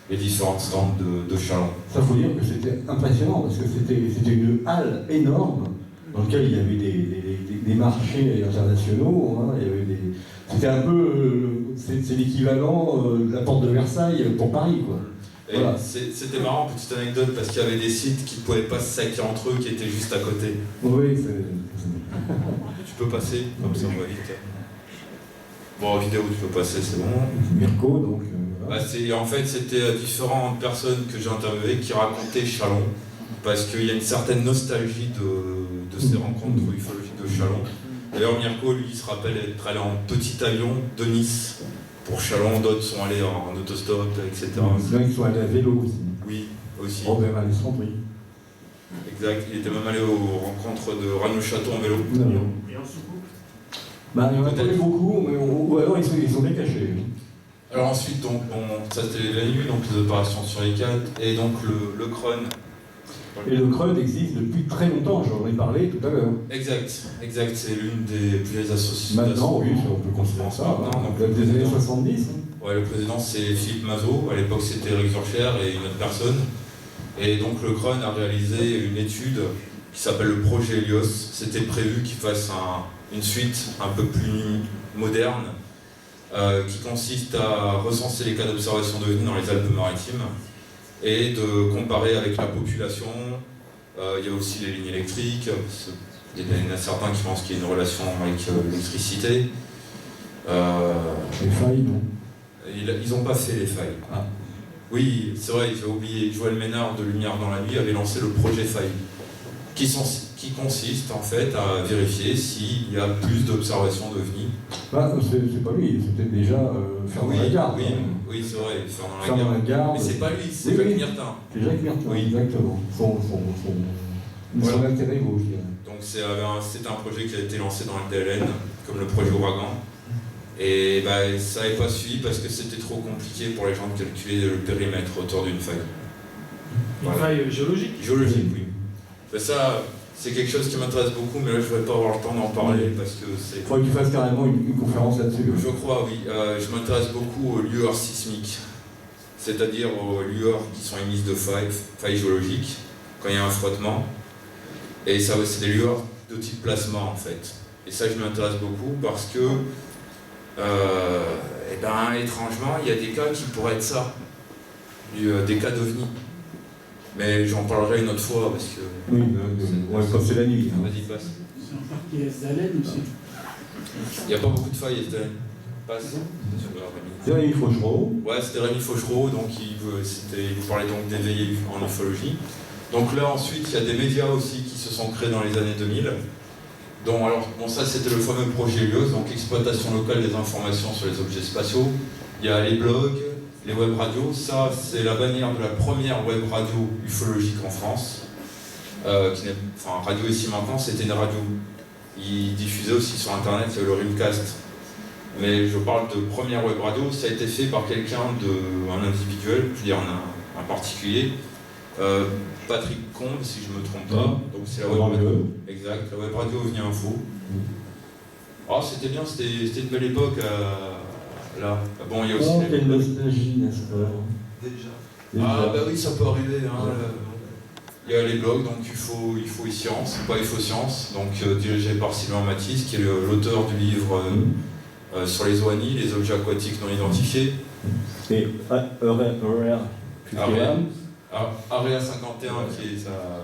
les différents stands de Châlons. Ça faut dire que c'était impressionnant parce que c'était une halle énorme dans laquelle il y avait des marchés internationaux. Hein, c'était un peu, c'est l'équivalent de la porte de Versailles pour Paris, quoi. Et voilà. C'était marrant, petite anecdote, parce qu'il y avait des sites qui ne pouvaient pas se saquer entre eux, qui étaient juste à côté. Oui, tu peux passer, comme ça on va vite. Bon, en vidéo, tu peux passer, c'est bon. Mirko, donc. En fait, c'était différentes personnes que j'ai interviewées qui racontaient Châlons, parce qu'il y a une certaine nostalgie de ces rencontres ufologiques de Châlons. D'ailleurs, Mirko, lui, il se rappelle être allé en petit avion de Nice pour Châlons, d'autres sont allés en autostop, etc. Ils sont allés à vélo aussi. Oui, aussi. Robert Alessandri. Exact, il était même allé aux rencontres de Ranouchâteau en vélo. Et en soucoupe Il y en a pas eu beaucoup, mais ou alors ils sont bien cachés. Alors ensuite, donc, ça c'était la nuit, donc les opérations sur les 4, et donc le CRUN. Et le CRUN existe depuis très longtemps, j'en ai parlé tout à l'heure. Exact, c'est l'une des plus vieilles associations. Maintenant, oui, on peut considérer ça. Donc, des années 70. Ouais, le président c'est Philippe Mazot, à l'époque c'était Eric Zurcher et une autre personne. Et donc le CRUN a réalisé une étude qui s'appelle le projet Helios. C'était prévu qu'il fasse une suite un peu plus moderne, qui consiste à recenser les cas d'observation d'OVNI dans les Alpes-Maritimes et de comparer avec la population. Il y a aussi les lignes électriques. Il y en a certains qui pensent qu'il y a une relation avec l'électricité. Les failles, non? Ils n'ont pas fait les failles. Ah. Oui, c'est vrai, j'ai oublié. Joël Ménard de Lumière dans la nuit avait lancé le projet Faille, qui consiste en fait à vérifier s'il y a plus d'observations d'OVNI. C'est pas lui, c'était déjà Fernand Lagarde. Oui, c'est vrai, Fernand Lagarde. Mais c'est pas lui, c'est Jacques Myrtin. C'est Jacques Myrtin, exactement. Son intérêt gauche, je dirais. Donc c'est un projet qui a été lancé dans le DLN, comme le projet Ouragan. Et ça n'avait pas suivi parce que c'était trop compliqué pour les gens de calculer le périmètre autour d'une faille. Une faille géologique? Géologique, oui. Mais ça, c'est quelque chose qui m'intéresse beaucoup, mais là je ne vais pas avoir le temps d'en parler parce que c'est... Il faudrait que tu fasses carrément une conférence là-dessus. Je crois, oui. Je m'intéresse beaucoup aux lueurs sismiques, c'est-à-dire aux lueurs qui sont émises de failles géologiques, quand il y a un frottement. Et ça, c'est des lueurs de type plasma en fait. Et ça, je m'intéresse beaucoup parce que étrangement, il y a des cas qui pourraient être ça, des cas d'OVNI. Mais j'en parlerai une autre fois parce que... Oui, quand c'est la nuit. Vas-y, passe. C'est en partie SDLN aussi. Il n'y a pas beaucoup de failles SDLN. Passe. C'est Rémi Fauchereau. Ouais, c'était Rémi Fauchereau, donc il parlait donc d'éveiller en ufologie. Donc là, ensuite, il y a des médias aussi qui se sont créés dans les années 2000. Ça c'était le fameux projet Helios, donc exploitation locale des informations sur les objets spatiaux. Il y a les blogs, les web radios. Ça, c'est la bannière de la première web radio ufologique en France. Radio ici maintenant, c'était une radio. Ils diffusaient aussi sur internet, il y avait le Rimcast. Mais je parle de première web radio, ça a été fait par un individuel, je veux dire un particulier. Patrick Combe, si je ne me trompe pas. Donc c'est la web radio. Exact, la web radio OVNI Info. C'était bien, c'était une belle époque. Là. Bon, il y a aussi. Quelle nostalgie, n'est-ce pas? Déjà. Oui, ça peut arriver. Il y a les blogs, donc UFO et Science, pas UFO Science, donc dirigé par Sylvain Matisse, qui est l'auteur du livre sur les OANI, les objets aquatiques non identifiés. Et Area 51 qui est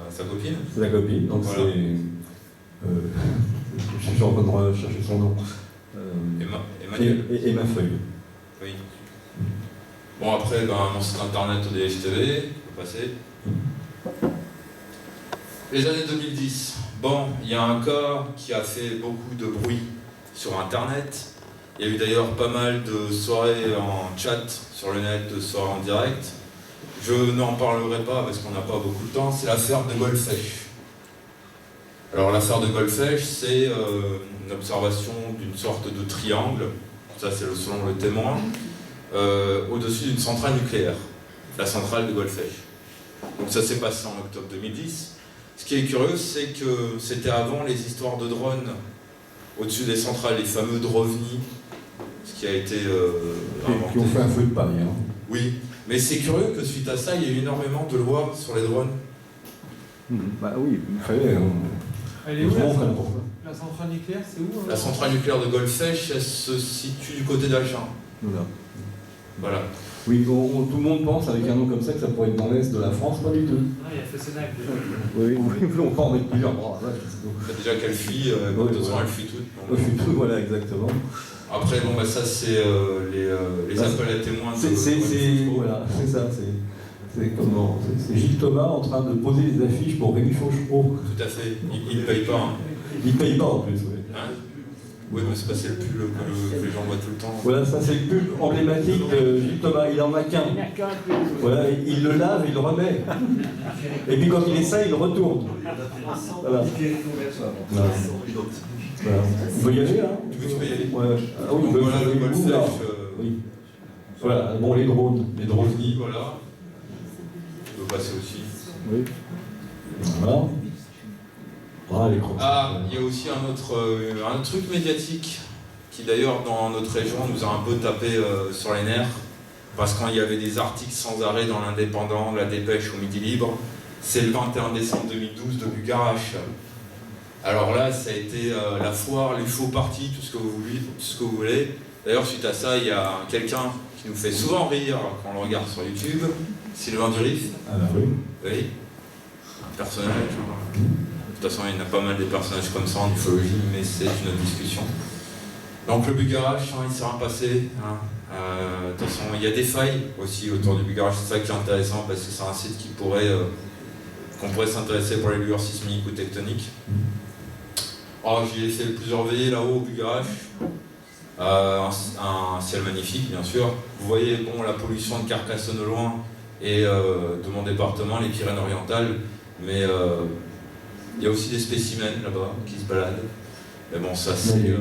sa copine. C'est sa copine, donc voilà. Je suis en train de rechercher son nom. Emmanuel. Emma Feuille. Oui. Bon, après, mon site internet ODHTV, on peut passer. Les années 2010. Bon, il y a un cas qui a fait beaucoup de bruit sur internet. Il y a eu d'ailleurs pas mal de soirées en chat sur le net, de soirées en direct. Je n'en parlerai pas parce qu'on n'a pas beaucoup de temps, c'est l'affaire de Golfech. Alors l'affaire de Golfech, c'est une observation d'une sorte de triangle, ça c'est selon le témoin, au-dessus d'une centrale nucléaire, la centrale de Golfech. Donc ça s'est passé en octobre 2010. Ce qui est curieux, c'est que c'était avant les histoires de drones au-dessus des centrales, les fameux Drovni, ce qui a été inventé. Qui ont fait un feu de paille. Hein. Oui, mais c'est curieux que suite à ça, il y ait eu énormément de lois sur les drones. Bah oui, il fallait... Elle est où la centrale nucléaire, c'est où La centrale nucléaire de Golfech, elle se situe du côté d'Agen. Voilà. Oui, tout le monde pense avec un nom comme ça que ça pourrait être dans l'est de la France, pas du tout. Non, il y a Fessenheim déjà. Oui, on peut en mettre plusieurs bras. Déjà qu'elle fuit, de toute façon elle fuit toutes. Elle fuit toutes, voilà, exactement. Après, bon, bah, ça c'est les appels à témoins. Voilà, c'est ça. C'est Gilles Thomas en train de poser les affiches pour Rémi Fauchereau. Tout à fait, il ne paye pas. Hein. Il ne paye pas en plus, oui. Hein, oui, mais c'est pas le pull que les gens voient tout le temps. Voilà, ça c'est le pull emblématique de Gilles Thomas, il en a qu'un. Voilà, il le lave, il le remet. Et puis quand il est ça, il le retourne. Voilà. Voilà. On peut y aller, hein? Tu peux y aller. Ouais. Ah oui, donc voilà le Golfech. Oui. Voilà, bon, les drones. Les drones, voilà. Tu peux passer aussi. Oui. Voilà. Ah, il y a aussi un autre truc médiatique qui d'ailleurs dans notre région nous a un peu tapé sur les nerfs parce qu'il y avait des articles sans arrêt dans l'Indépendant, la Dépêche ou Midi Libre. C'est le 21 décembre 2012 de Bugarache. Alors là, ça a été la foire, les faux partis, tout ce que vous voulez. D'ailleurs, suite à ça, il y a quelqu'un qui nous fait souvent rire quand on le regarde sur YouTube, Sylvain Durif. Ah bah oui. Oui. Un personnage. De toute façon, il y en a pas mal des personnages comme ça en ufologie, mais c'est une autre discussion. Donc le Bugarache, hein, il s'est rien passé. Hein. De toute façon, il y a des failles aussi autour du Bugarache, c'est ça qui est intéressant parce que c'est un site qu'on pourrait s'intéresser pour les lueurs sismiques ou tectoniques. Oh, j'y ai fait plusieurs veillées là-haut au Bugarache. Un ciel magnifique, bien sûr. Vous voyez bon, la pollution de Carcassonne au loin et de mon département, les Pyrénées-Orientales, mais il y a aussi des spécimens là-bas qui se baladent. Mais bon, ça c'est...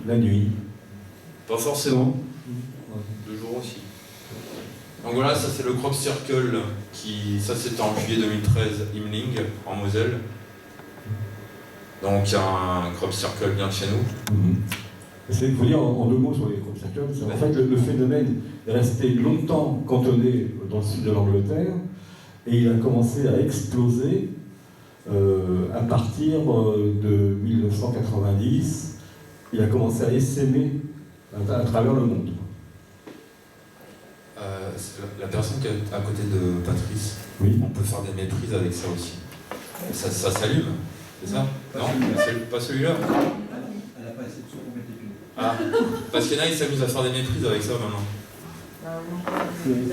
La nuit. Pas forcément. Le jour aussi. Donc voilà, ça c'est le Crop Circle, ça c'était en juillet 2013, Imling, en Moselle. Donc il y a un Crop Circle bien de chez nous. Il faut dire en 2 mots sur les Crop Circles, en fait le phénomène est resté longtemps cantonné dans le sud de l'Angleterre et il a commencé à exploser à partir de 1990. Il a commencé à essaimer à travers le monde. La personne qui est à côté de Patrice, oui. On peut faire des méprises avec ça aussi. Ça s'allume, c'est ça? Non, c'est pas celui-là. Elle n'a pas essayé de se compléter plus. Ah, parce qu'il y en a, ils s'amusent à faire des méprises avec ça maintenant.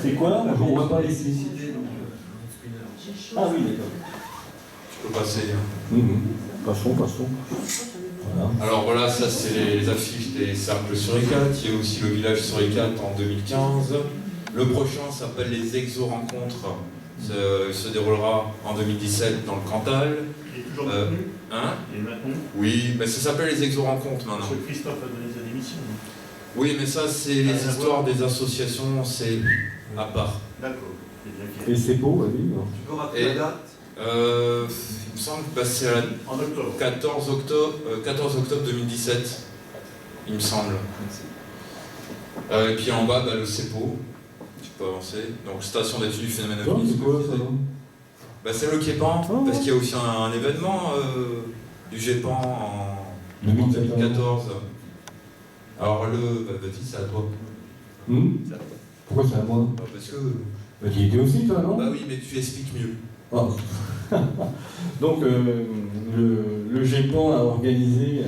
C'est quoi? On ne voit pas ici. Ah oui, d'accord. Tu peux passer. Passons. Voilà. Alors voilà, ça c'est les affiches des cercles Suricat. Il y a aussi le village Suricat en 2015. Le prochain s'appelle les Exo-Rencontres. Se déroulera en 2017 dans le Cantal. Il est toujours maintenu. Hein? Il est maintenu. Oui, mais ça s'appelle les Exo-Rencontres maintenant. Parce que Christophe a donné sa démission. Oui, mais ça c'est les histoires des associations, c'est à part. D'accord. Et c'est beau, oui. Tu peux rappeler la date? Il me semble que c'est en octobre. 14 octobre 2017, il me semble. Et puis en bas, le CEPO, tu peux avancer. Donc Station d'études du phénomène ovni. C'est quoi ça? C'est le Képan, parce qu'il y a aussi un événement du GEPAN en 2014. Alors vas-y, c'est à toi. Pourquoi c'est à moi? Parce que... Bah, tu y étais aussi, toi, non? Bah oui, mais tu expliques mieux. Ah. Donc, le GEPAN a organisé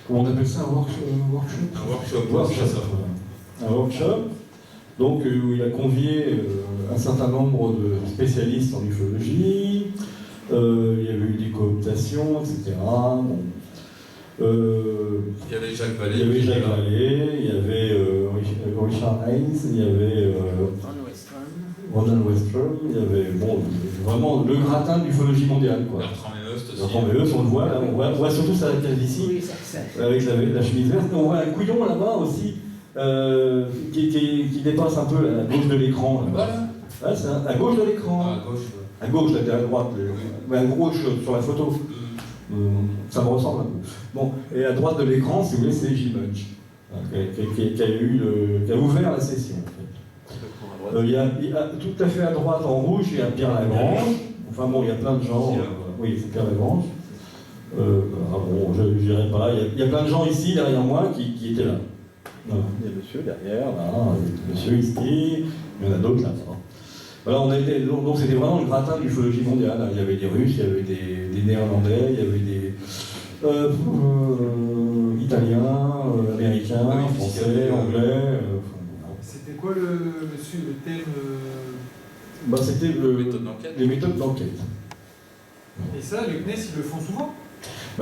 comment on appelle ça, un workshop. Donc, où il a convié un certain nombre de spécialistes en ufologie. Il y avait eu des cooptations, etc. Bon. Il y avait Jacques Vallée. Il y avait Richard Haynes, il y avait Ronald Westrum, il y avait vraiment le gratin de l'ufologie mondiale. Bertrand Meust, on le voit là, on voit surtout sa case ici, avec la chemise verte. On voit un couillon là-bas aussi, qui dépasse un peu à gauche de l'écran. Voilà. Ouais, c'est à gauche de l'écran. À gauche, à droite. À gauche sur la photo. Ça me ressemble un peu. Bon, et à droite de l'écran, si vous voulez, c'est J-Munch, qui a ouvert la session. En fait. Il y a tout à fait à droite, en rouge, il y a Pierre Lagrange. Enfin bon, il y a plein de gens. Oui, c'est Pierre Lagrange. Bon, je dirais pas. Il y a plein de gens ici, derrière moi, qui étaient là. Voilà. Il y a monsieur derrière, là, monsieur ici, il y en a d'autres là. Voilà, donc c'était vraiment le gratin de l'ufologie mondiale. Il y avait des Russes, il y avait des Néerlandais, il y avait des Italiens, Américains, Français, Anglais. C'était quoi le thème C'était les méthodes d'enquête. Et ça, le CNES, ils le font souvent?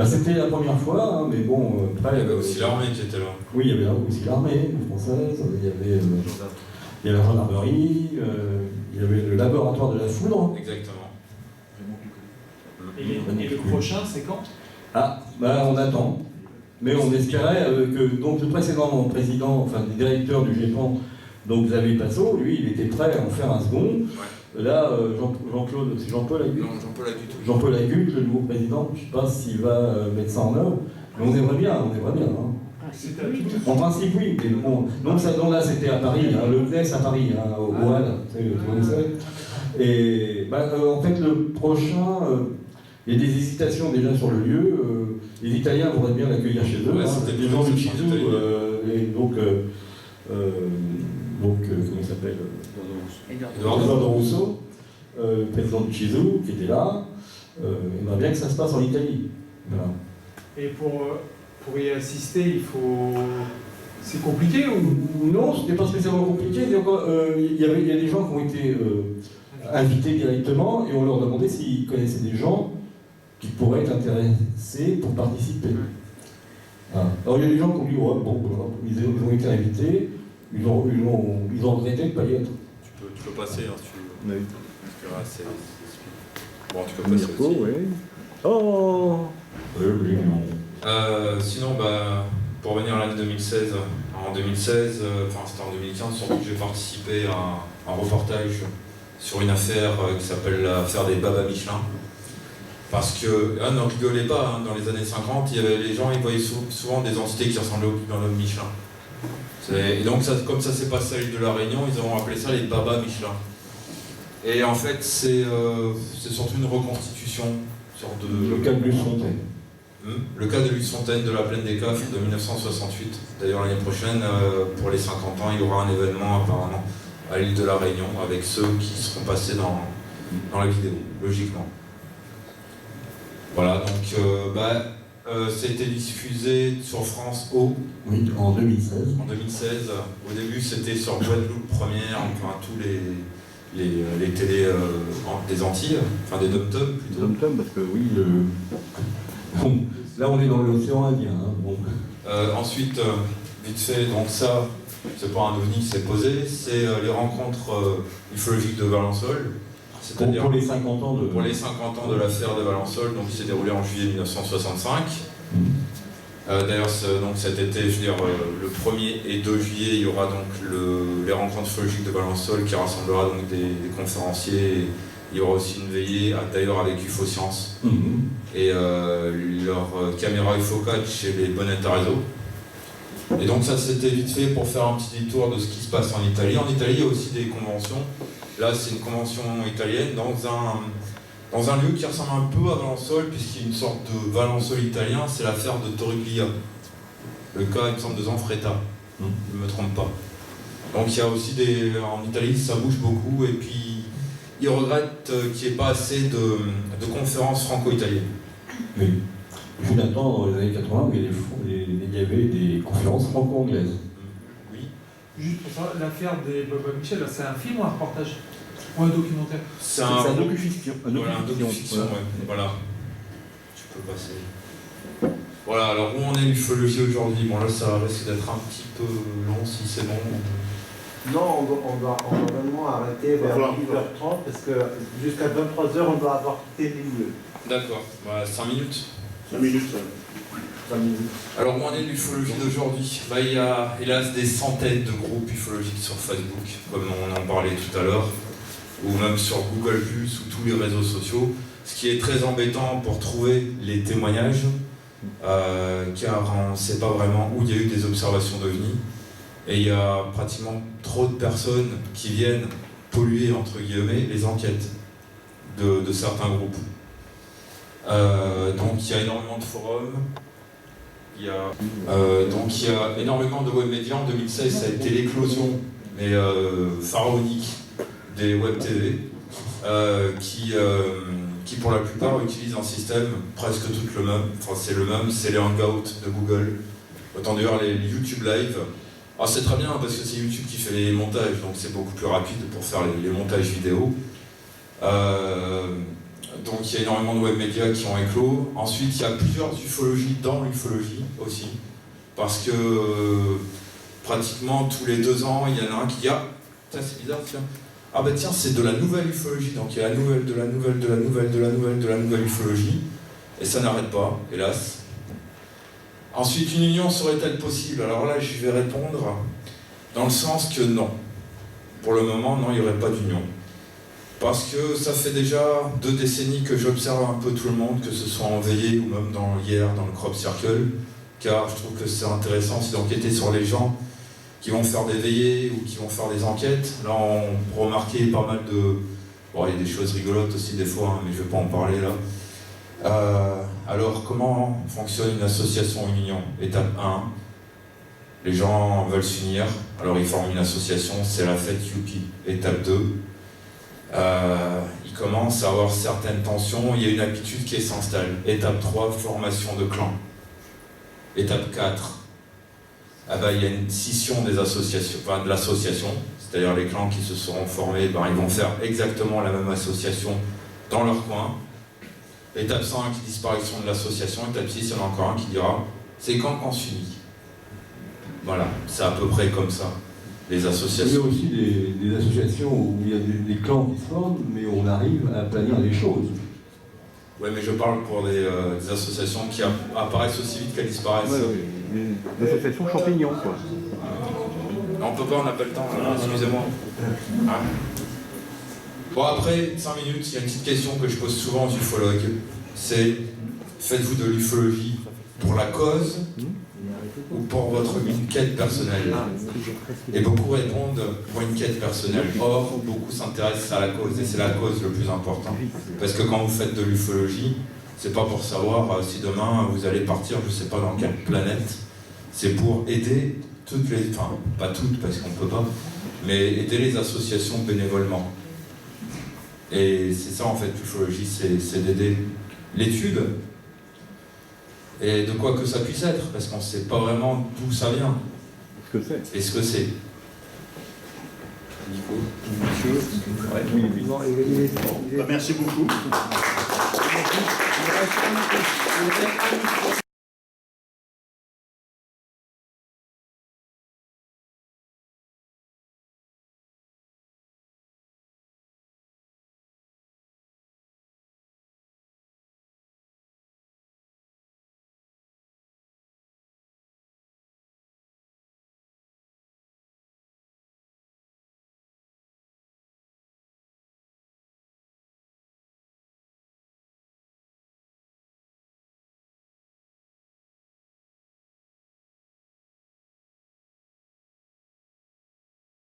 C'était la première fois, hein, mais bon. Il y avait aussi l'armée qui était là. Oui, il y avait aussi l'armée française, il y avait la gendarmerie, il y avait le laboratoire de la foudre. Exactement. Et le prochain, c'est quand? On attend. Mais on espérait que donc, le précédent président, enfin le directeur du GEPAN, donc Xavier Passot, lui, il était prêt à en faire un second. Ouais. Là, Jean-Claude, c'est Jean-Paul Agut. Non, Jean-Paul Agut. Jean-Paul Agut, le nouveau président, je ne sais pas s'il va mettre ça en œuvre, mais on aimerait bien. Hein. En principe, oui. Mais bon, donc là, c'était à Paris, hein, le CNES à Paris, hein, au Boal, vous savez. Et en fait, le prochain, il y a des hésitations déjà sur le lieu. Les Italiens voudraient bien l'accueillir chez eux. Ouais, c'était des gens de Chizou, et donc comment il s'appelle, Eduardo Russo, le président de Chizou, qui était là. Aimerait bien que ça se passe en Italie. Voilà. Et pour y assister, c'est compliqué ou non, c'était pas spécialement compliqué. Il y a des gens qui ont été invités directement et on leur demandait s'ils connaissaient des gens qui pourraient être intéressés pour participer. Voilà. Alors il y a des gens qui ont dit ils ont été invités, ils ont regretté de ne pas y être. Tu peux passer si tu veux. Oui. Parce que bon, tu peux passer aussi. Oui. Oh. Sinon, pour revenir à l'année 2016, en 2016, c'était en 2015, surtout que j'ai participé à un reportage sur une affaire qui s'appelle l'affaire des Baba Michelin. Parce que, ne rigolez pas, dans les années 50, les gens ils voyaient souvent des entités qui ressemblaient au Baba Michelin. Et donc, comme ça s'est passé à l'île de la Réunion, ils ont appelé ça les Baba Michelin. Et en fait, c'est surtout une reconstitution. Le cas de Luce Fontaine. Le cas de Luce Fontaine de la Plaine des Cafres de 1968. D'ailleurs, l'année prochaine, pour les 50 ans, il y aura un événement apparemment à l'île de la Réunion avec ceux qui seront passés dans la vidéo, logiquement. Voilà, donc ça a été diffusé sur France O. Oui, en 2016. En 2016. Au début, c'était sur Guadeloupe Première, enfin tous les télés des Antilles, enfin des dom-tom plutôt. Dom-tom, parce que oui, là on est dans l'océan Indien. Ensuite, vite fait, donc ça, c'est pas un ovni qui s'est posé, c'est les rencontres ufologiques de Valençol. C'est-à-dire pour les 50 ans de l'affaire de Valençol, donc qui s'est déroulée en juillet 1965. D'ailleurs, donc cet été, je veux dire, le 1er et 2 juillet, il y aura donc les rencontres ufologiques de Valençol qui rassemblera donc des conférenciers. Il y aura aussi une veillée, d'ailleurs avec UFO-Science, et leur caméra UFO4 chez les Bonnettes à réseau. Et donc ça, c'était vite fait pour faire un petit détour de ce qui se passe en Italie. En Italie, il y a aussi des conventions. Là, c'est une convention italienne dans un lieu qui ressemble un peu à Valençol, puisqu'il y a une sorte de Valençol italien, c'est l'affaire de Torriglia. Le cas, il me semble, de Zanfretta, je ne me trompe pas. Donc il y a aussi en Italie, ça bouge beaucoup, et puis ils regrettent qu'il n'y ait pas assez de conférences franco-italiennes. Oui. Il fut un temps dans les années 80 où il y avait des conférences franco-anglaises. Oui. Juste pour ça, l'affaire des Baba Michel, c'est un film ou un reportage? Ou un documentaire? C'est un docu-fiction. Voilà, un docu-fiction, ouais. Voilà. Tu peux passer. Voilà, alors où on est l'ufologie aujourd'hui? Bon là, ça risque d'être un petit peu long si c'est bon. Non, on doit vraiment arrêter vers 8h30 parce que jusqu'à 23h, on doit avoir quitté les lieux. D'accord, 5 minutes. 5 minutes, ça. Alors, où en est l'ufologie d'aujourd'hui? Il y a hélas des centaines de groupes ufologiques sur Facebook, comme on en parlait tout à l'heure, ou même sur Google+, ou tous les réseaux sociaux, ce qui est très embêtant pour trouver les témoignages, car on ne sait pas vraiment où il y a eu des observations d'OVNI, et il y a pratiquement trop de personnes qui viennent polluer, entre guillemets, les enquêtes de certains groupes. Donc il y a énormément de forums, il y a énormément de web médias. En 2016, ça a été l'éclosion, mais pharaonique, des web TV, qui pour la plupart utilisent un système presque tout le même, enfin c'est le même, c'est les Hangouts de Google, autant d'ailleurs les YouTube Live. Alors c'est très bien parce que c'est YouTube qui fait les montages, donc c'est beaucoup plus rapide pour faire les montages vidéo. Donc il y a énormément de web médias qui ont éclos. Ensuite, il y a plusieurs ufologies dans l'ufologie aussi, parce que pratiquement tous les 2 ans, il y en a un qui dit « Ah, ça c'est bizarre, tiens. Ah bah tiens, c'est de la nouvelle ufologie. » Donc il y a la nouvelle, de la nouvelle, de la nouvelle, de la nouvelle, de la nouvelle ufologie. Et ça n'arrête pas, hélas. Ensuite, une union serait-elle possible? Alors là, je vais répondre dans le sens que non. Pour le moment, non, il n'y aurait pas d'union. Parce que ça fait déjà 2 décennies que j'observe un peu tout le monde, que ce soit en veillée ou même hier dans le Crop Circle, car je trouve que c'est intéressant aussi d'enquêter sur les gens qui vont faire des veillées ou qui vont faire des enquêtes. Là, on peut remarquer pas mal de... Bon, il y a des choses rigolotes aussi des fois, hein, mais je ne vais pas en parler là. Alors, comment fonctionne une association ou une union? Étape 1, les gens veulent s'unir, alors ils forment une association, c'est la fête Youpi. Étape 2, il commence à avoir certaines tensions, il y a une habitude qui s'installe. Étape 3, formation de clans. Étape 4, il y a une scission des associations, enfin de l'association, c'est-à-dire les clans qui se seront formés, ils vont faire exactement la même association dans leur coin. Étape 5, disparition de l'association. Étape 6, il y en a encore un qui dira c'est quand qu'on s'unit. Voilà, c'est à peu près comme ça. Les associations. Il y a aussi des associations où il y a des clans qui se forment, mais on arrive à planir les choses. Oui, mais je parle pour des associations qui apparaissent aussi vite qu'elles disparaissent. Oui. Des associations champignons, quoi. Non, on peut pas, on n'a pas le temps, excusez-moi. Hein? Bon, après 5 minutes, il y a une petite question que je pose souvent aux ufologues. C'est, faites-vous de l'ufologie pour la cause ou pour votre quête personnelle? Et beaucoup répondent pour une quête personnelle. Or, beaucoup s'intéressent à la cause, et c'est la cause le plus important. Parce que quand vous faites de l'ufologie, c'est pas pour savoir si demain vous allez partir, je sais pas dans quelle planète. C'est pour aider toutes les... Enfin, pas toutes, parce qu'on peut pas, mais aider les associations bénévolement. Et c'est ça en fait l'ufologie, c'est d'aider l'étude, et de quoi que ça puisse être, parce qu'on ne sait pas vraiment d'où ça vient. Ce que c'est. Et ce que c'est. Nico, monsieur. Ouais, oui. Merci beaucoup.